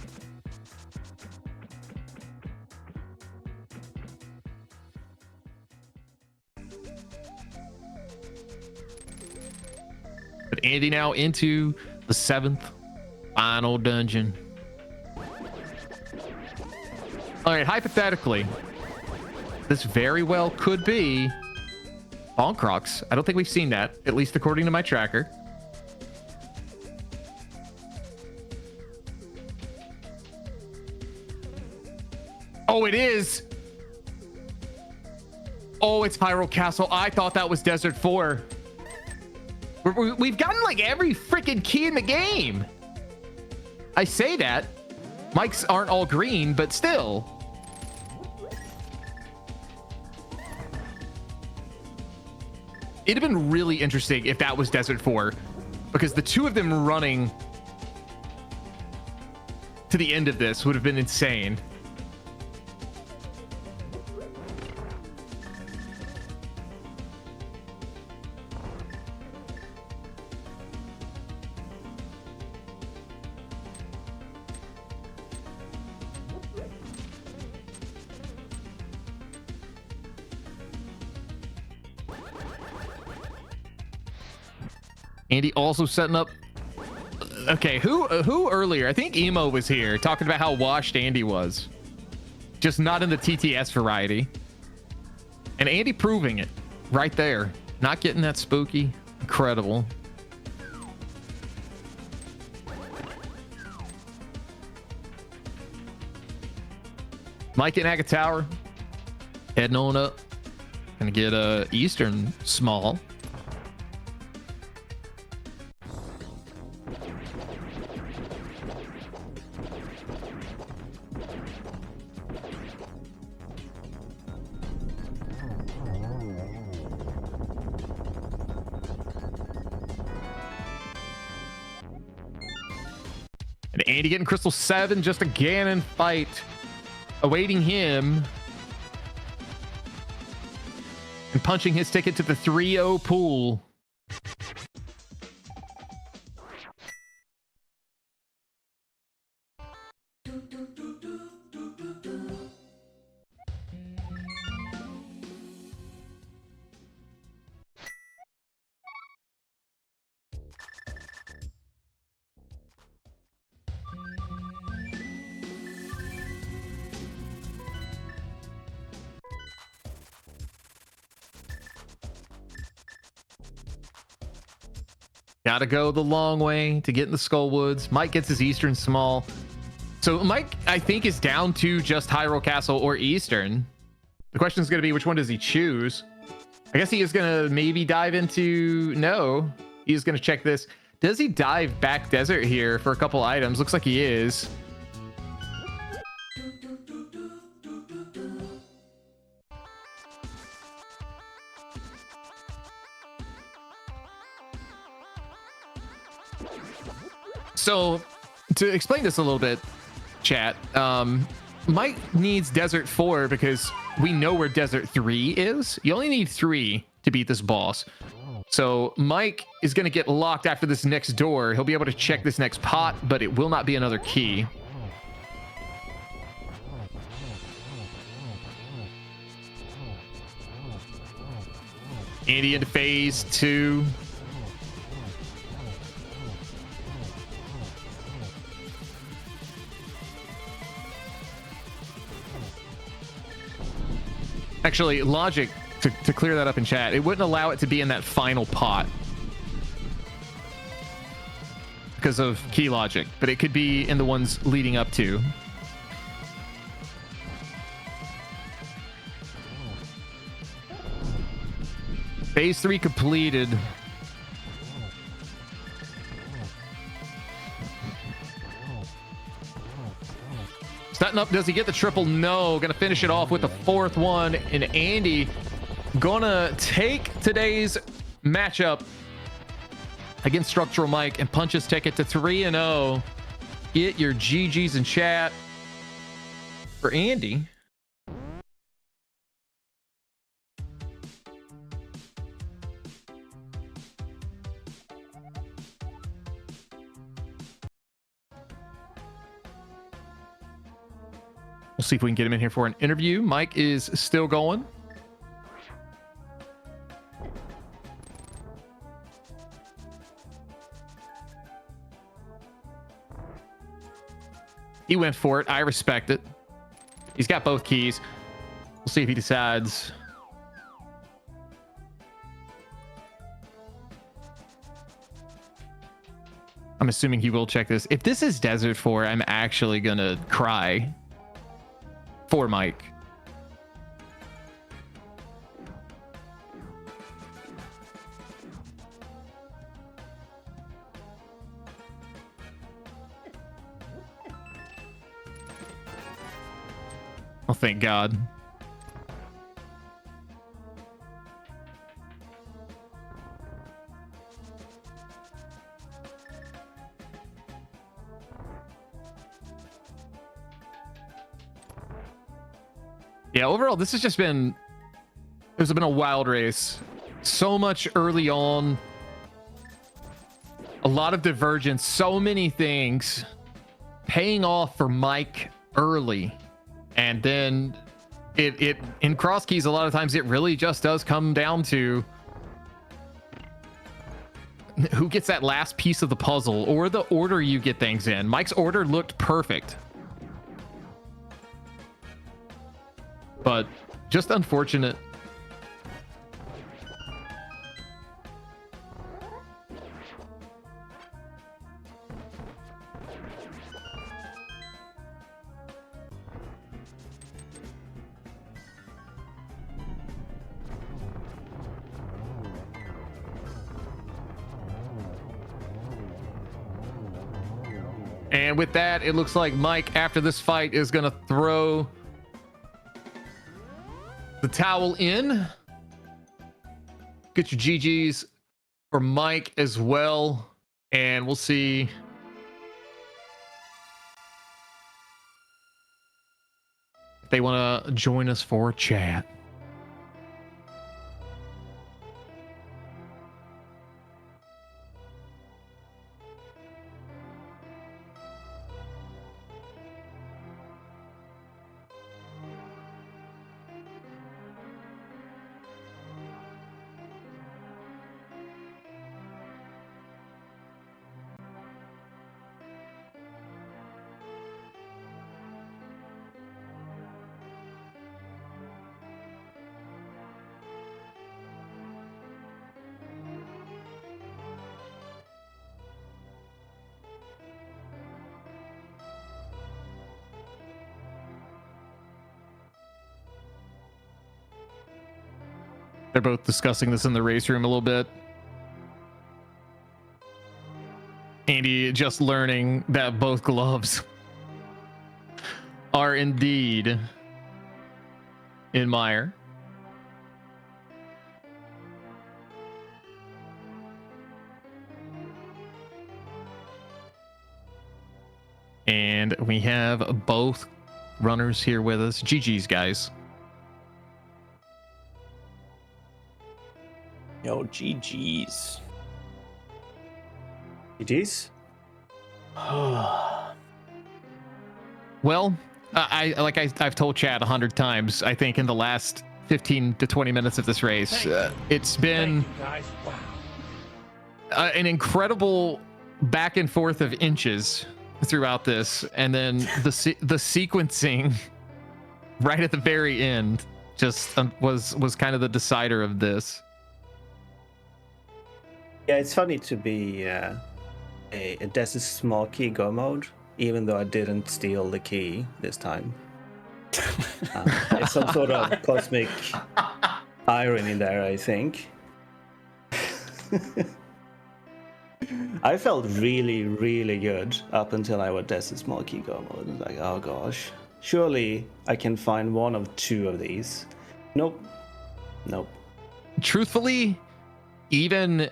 But Andy now into the 7th final dungeon. All right, hypothetically, this very well could be Bonkrox. I don't think we've seen that, at least according to my tracker. Oh, it is. Oh, it's Hyrule Castle. I thought that was Desert 4. We've gotten like every freaking key in the game. I say that. Mics aren't all green, but still. It'd have been really interesting if that was Desert 4, because the two of them running to the end of this would have been insane. Andy also setting up. Okay, who earlier? I think Emo was here talking about how washed Andy was. Just not in the TTS variety. And Andy proving it right there. Not getting that spooky. Incredible. Mike and Aga Tower heading on up. Gonna get a Eastern small. And Andy getting Crystal 7, just a Ganon fight awaiting him. And punching his ticket to the 3-0 pool. Gotta go the long way to get in the Skullwoods. Mike gets his Eastern small. So Mike, I think, is down to just Hyrule Castle or Eastern. The question is going to be, which one does he choose? I guess he is going to maybe dive into... No, he's going to check this. Does he dive back desert here for a couple items? Looks like he is. So, to explain this a little bit, chat, Mike needs Desert 4 because we know where Desert 3 is. You only need 3 to beat this boss. So, Mike is going to get locked after this next door. He'll be able to check this next pot, but it will not be another key. Andy into phase 2. Actually, logic, to clear that up in chat, it wouldn't allow it to be in that final pot because of key logic, but it could be in the ones leading up to. Phase 3 completed. Setting up, does he get the triple? No. Gonna finish it off with the 4th one. And Andy gonna take today's matchup against StructuralMike and punch his ticket to 3-0. Get your GGs in chat for Andy. We'll see if we can get him in here for an interview. Mike is still going. He went for it. I respect it. He's got both keys. We'll see if he decides. I'm assuming he will check this. If this is Desert 4, I'm actually gonna cry. For Mike. Oh, thank God. Yeah, overall, this has just been... It's been a wild race. So much early on. A lot of divergence. So many things paying off for Mike early. And then it in CrossKeys, a lot of times it really just does come down to who gets that last piece of the puzzle or the order you get things in. Mike's order looked perfect. But just unfortunate And with that, it looks like Mike, after this fight, is going to throw the towel in. Get your GGs for Mike as well. And we'll see if they want to join us for chat. They're both discussing this in the race room a little bit. Andy just learning that both gloves are indeed in mire. And we have both runners here with us. GG's, guys. Yo, GG's. GG's? Well, I've told Chad 100 times, I think in the last 15 to 20 minutes of this race, it's been an incredible back and forth of inches throughout this, and then the sequencing right at the very end just was kind of the decider of this. Yeah, it's funny to be a Dez's small key go mode, even though I didn't steal the key this time. It's some sort of cosmic irony there, I think. I felt really, really good up until I was Dez's small key go mode. I was like, oh gosh, surely I can find one of two of these. Nope. Truthfully, even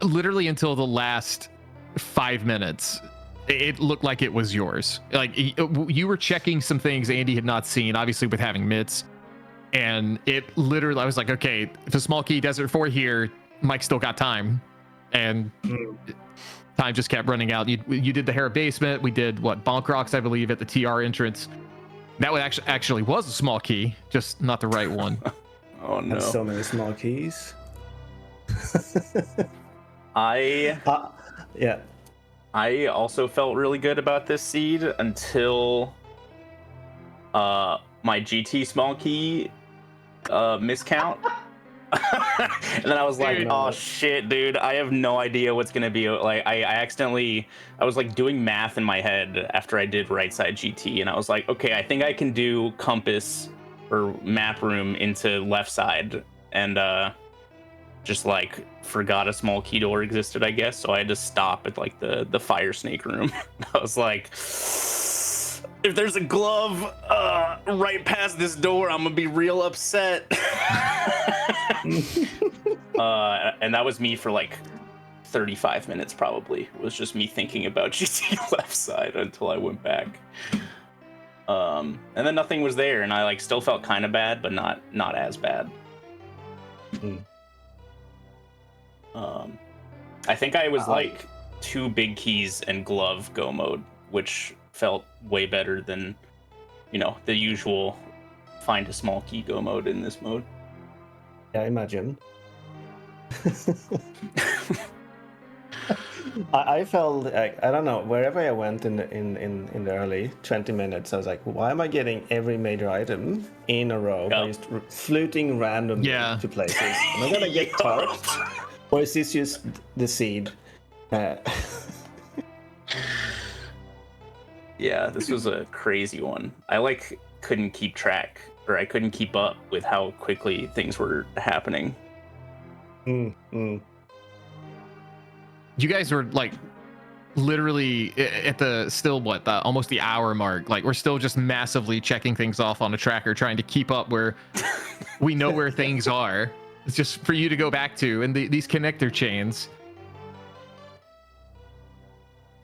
literally until the last 5 minutes, it looked like it was yours. Like you were checking some things Andy had not seen, obviously with having mitts, and it literally, I was like, okay, if a small key Desert 4 here, Mike still got time, and time just kept running out. You did the Hera basement, we did what, Bonk Rocks, I believe, at the TR entrance. That would actually was a small key, just not the right one. Oh no. And so many small keys. Yeah. I also felt really good about this seed until my GT small key miscount. And then I was like, oh shit, dude, I have no idea what's gonna be. Like I was like doing math in my head after I did right side GT, and I was like, okay, I think I can do compass or map room into left side, and just like forgot a small key door existed, I guess. So I had to stop at like the fire snake room. I was like, if there's a glove right past this door, I'm gonna be real upset. And that was me for like 35 minutes probably. It was just me thinking about GT left side until I went back. And then nothing was there, and I like still felt kind of bad, but not as bad. I think I was like 2 big keys and glove go mode, which felt way better than, the usual find a small key go mode in this mode. Yeah, I imagine. I felt like, I don't know, wherever I went in the early 20 minutes, I was like, why am I getting every major item in a row by just fluting randomly to places? Am I gonna get tarped? Or is this just the seed? Yeah, this was a crazy one. I couldn't keep track, or I couldn't keep up with how quickly things were happening. You guys were like literally at the still almost the hour mark. Like we're still just massively checking things off on a tracker, trying to keep up where we know where things are. It's just for you to go back to, and these connector chains.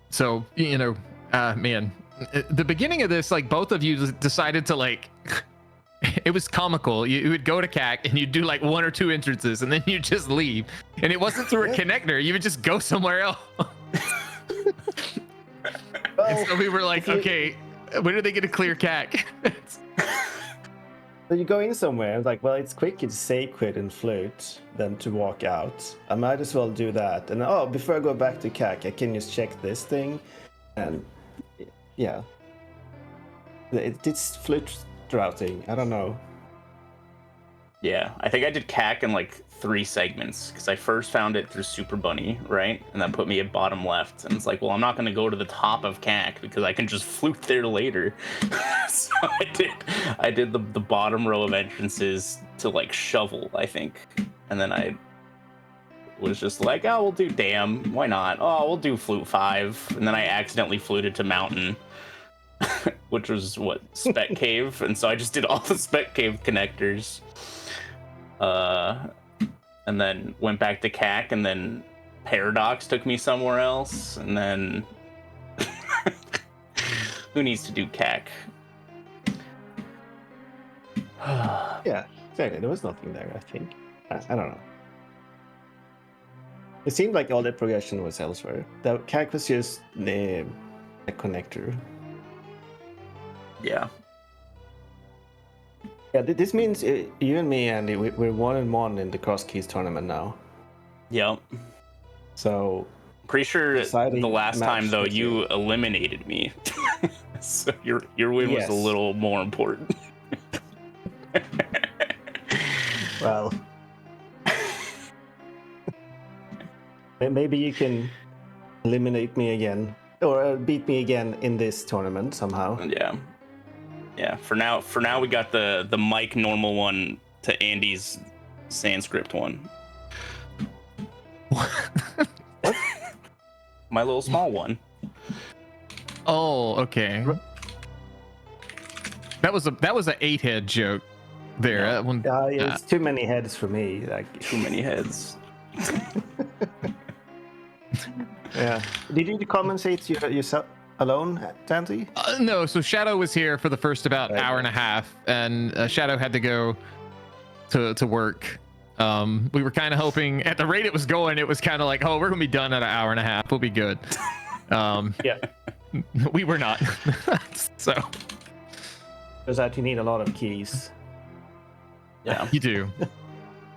So man, at the beginning of this, like both of you decided to like. It was comical. You would go to CAC and you'd do like 1 or 2 entrances and then you'd just leave. And it wasn't through a connector. You would just go somewhere else. And so we were like, okay, when are they going to clear CAC? So you go in somewhere, like, well, it's quicker to say quit and flute than to walk out. I might as well do that. And before I go back to CAC, I can just check this thing. And yeah. It's flute routing. I don't know. Yeah, I think I did CAC in like 3 segments because I first found it through Super Bunny, right? And that put me at bottom left. And it's like, well, I'm not going to go to the top of CAC because I can just flute there later. So I did the bottom row of entrances to like shovel, I think. And then I was just like, oh, we'll do damn. Why not? Oh, we'll do flute 5. And then I accidentally fluted to mountain. Which was spec cave, and so I just did all the spec cave connectors, and then went back to CAC, and then Paradox took me somewhere else, and then who needs to do CAC? Yeah, exactly. There was nothing there, I think. I don't know. It seemed like all the progression was elsewhere. The CAC was just a connector. Yeah. Yeah, this means you and me, Andy, we're 1-1 in the CrossKeys tournament now. Yep. So pretty sure the last time though you eliminated me, so your win was a little more important. Well, maybe you can eliminate me again or beat me again in this tournament somehow. Yeah, for now we got the Mike normal one to Andy's Sanskrit one. What? My little small one. Oh, okay. That was a 8-head joke there. Yeah. That one, it's too many heads for me. Like too many heads. Yeah. Did you compensate yourself alone, Daaanty? No, so Shadow was here for the first about hour and a half, and Shadow had to go to work. We were kind of hoping, at the rate it was going, it was kind of like, oh, we're gonna be done at an hour and a half. We'll be good. Yeah. We were not. So. Because that you need a lot of keys. Yeah, you do.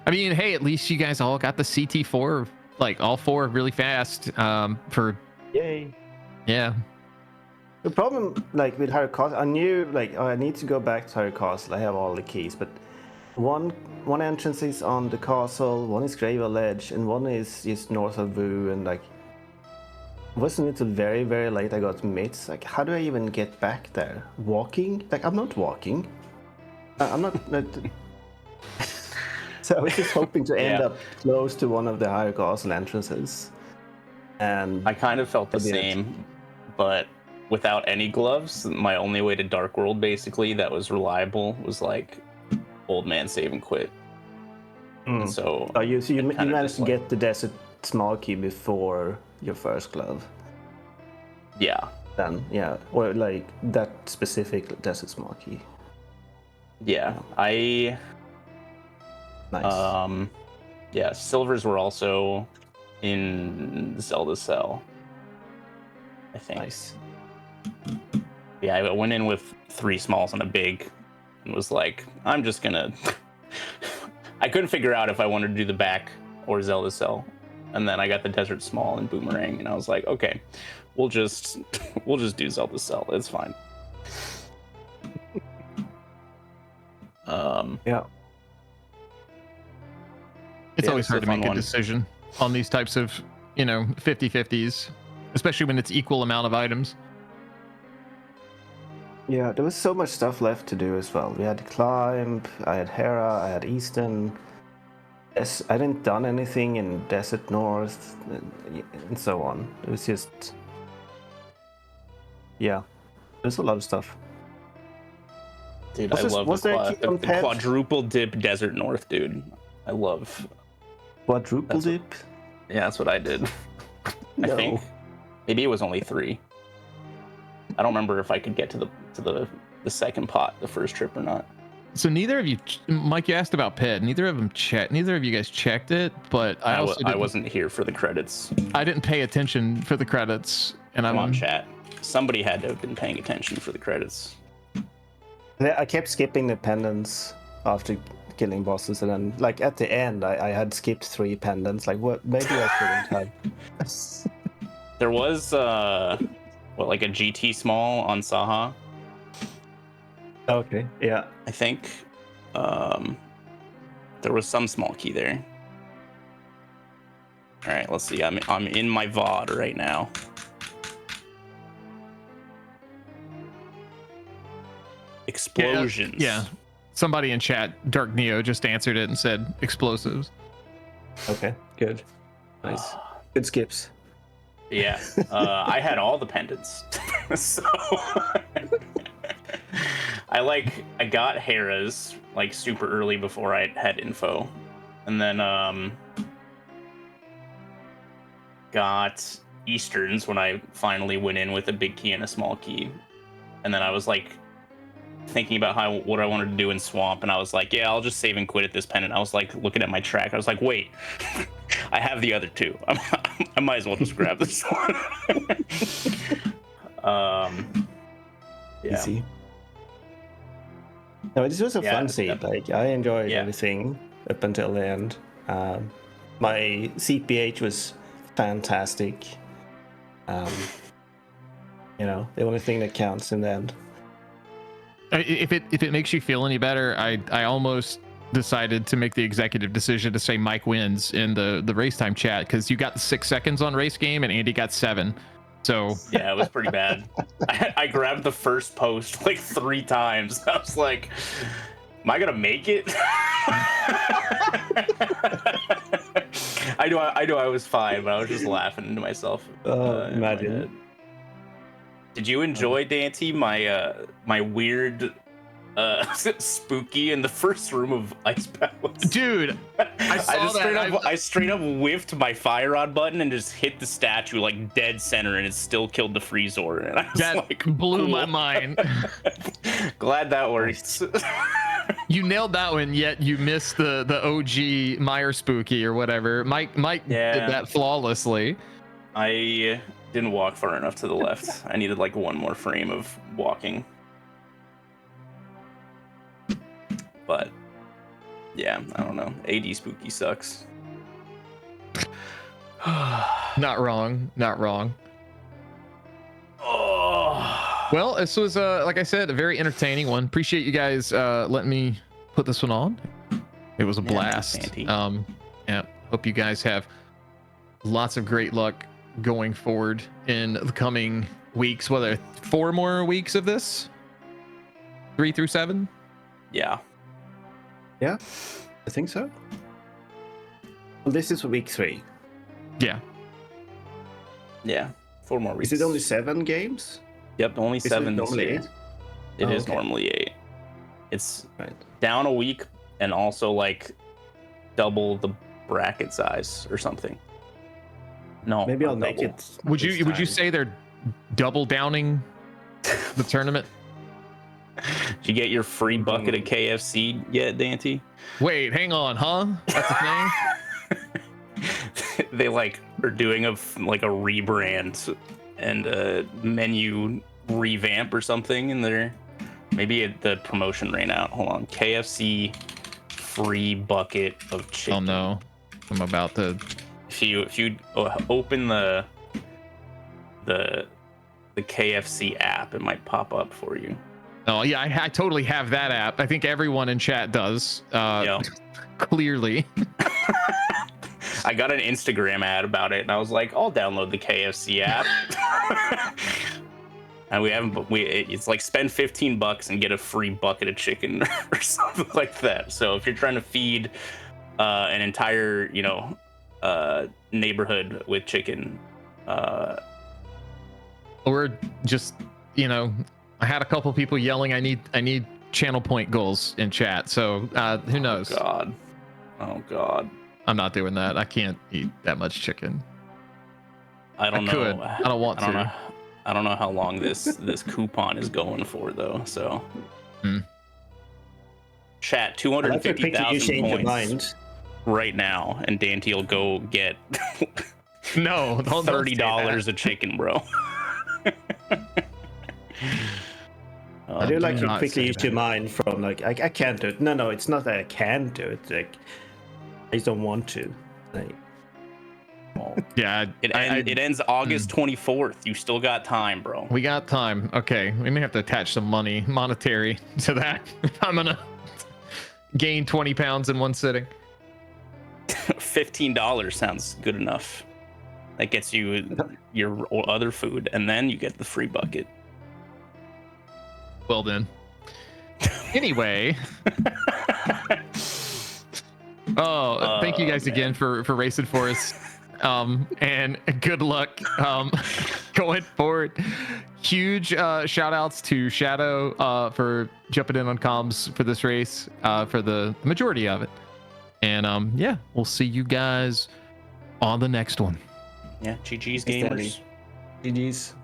I mean, hey, at least you guys all got the CT4, like all 4 really fast. Yay. Yeah. The problem, like with Harry Castle, I knew like I need to go back to Harry Castle. I have all the keys, but one entrance is on the castle, one is Gravel Ledge, and one is just north of Voo. And like, it wasn't until very, very late I got mitts. Like, how do I even get back there? Walking? Like, I'm not walking. I'm not. So I was just hoping to end up close to one of the Harry Castle entrances. And I kind of felt the same, but without any gloves, my only way to Dark World basically that was reliable was like old man save and quit. And so you managed to get the desert small key before your first glove. Yeah. Then or like that specific desert small key. Yeah, Nice. Yeah, silvers were also in Zelda Cell, I think. Nice. Yeah, I went in with 3 smalls and a big, and was like, I'm just gonna. I couldn't figure out if I wanted to do the back or Zelda Cell, and then I got the desert small and boomerang, and I was like, okay, we'll just do Zelda Cell. It's fine. Yeah. It's always hard to make a decision on these types of, 50-50s, especially when it's equal amount of items. Yeah, there was so much stuff left to do as well. We had Climb, I had Hera, I had Easton. I didn't done anything in Desert North, and so on. It was just Yeah, there's a lot of stuff. Dude, Was I this- love was the, there a key on the pet? quadruple dip Desert North, dude. I love. Quadruple That's what- dip? Yeah, that's what I did. I think maybe it was only 3. I don't remember if I could get to the second pot the first trip or not. So neither of you, Mike, you asked about Pit. Neither of you guys checked it, but I wasn't here for the credits. I didn't pay attention for the credits, and Come on, chat. Somebody had to have been paying attention for the credits. I kept skipping the pendants after killing bosses, and then like at the end, I had skipped 3 pendants. Like, what? Maybe I shouldn't have. There was like a GT small on Saha, Okay. Yeah. I think. There was some small key there. All right, let's see. I'm in my VOD right now. Explosions. Yeah. Somebody in chat, Dark Neo, just answered it and said explosives. Okay. Good. Nice. Good skips. Yeah. I had all the pendants. So I got Hera's like super early before I had info. And then got Easterns when I finally went in with a big key and a small key. And then I was like thinking about what I wanted to do in Swamp, and I was like, yeah, I'll just save and quit at this pendant. I was like looking at my track. I was like, wait, I have the other 2. I might as well just grab this one. Yeah. Easy. No, this was a fun seed. Like, I enjoyed everything up until the end. My CPH was fantastic. The only thing that counts in the end. If it makes you feel any better, I almost decided to make the executive decision to say Mike wins in the race time chat, because you got 6 seconds on race game and Andy got 7. So yeah, it was pretty bad. I grabbed the first post like 3 times. I was like, am I gonna make it? I know I was fine, but I was just laughing to myself. Imagine. Did you enjoy, Dante, my weird spooky in the first room of Ice Palace? Dude, I straight up whiffed my fire rod button and just hit the statue like dead center, and it still killed the Freezor. And I was that like, blew cool. my mind. Glad that worked. You nailed that one, yet you missed the OG Meyer Spooky or whatever. Mike did that flawlessly. I didn't walk far enough to the left. I needed like 1 more frame of walking. But yeah, I don't know. AD Spooky sucks. Not wrong. Oh. Well, this was like I said, a very entertaining one. Appreciate you guys letting me put this one on. It was a blast. Yeah, hope you guys have lots of great luck going forward in the coming weeks. Whether 4 more weeks of this, 3 through 7. Yeah, I think so. Well, this is week 3. Yeah. 4 more weeks. Is it only 7 games? Yep, only 7. Normally 8? It is normally 8. It's right. Down a week, and also like double the bracket size or something. No, maybe I'll make it. Would you say they're double downing the tournament? Did you get your free bucket of KFC yet, Dante? Wait, hang on, huh? That's a thing. They like are doing a rebrand and a menu revamp or something in there. Maybe the promotion ran out. Hold on, KFC free bucket of chicken. Oh no, I'm about to. If you open the KFC app, it might pop up for you. Oh yeah, I totally have that app. I think everyone in chat does. Clearly. I got an Instagram ad about it, and I was like, I'll download the KFC app. And we haven't. It's like spend $15 and get a free bucket of chicken or something like that. So if you're trying to feed an entire, neighborhood with chicken, or just you know, I had a couple people yelling, I need channel point goals in chat. So who knows? Oh God. I'm not doing that. I can't eat that much chicken. I don't know. I don't want to. I don't know how long this coupon is going for though. So. Chat 250,000 points right now, and Dante will go get no $30 a chicken, bro. I do like you quickly used your mind from like I can't do it. No, it's not that I can't do it. Like I just don't want to. Like, yeah, it ends August 24th. You still got time, bro. We got time. Okay, we may have to attach some monetary to that. I'm gonna gain 20 pounds in one sitting. $15 sounds good enough. That gets you your other food, and then you get the free bucket. Well then. Anyway. Thank you guys again for racing for us. And good luck going forward. Huge shout outs to Shadow for jumping in on comms for this race, for the majority of it. And yeah, we'll see you guys on the next one. Yeah, GG's gamers. GG's.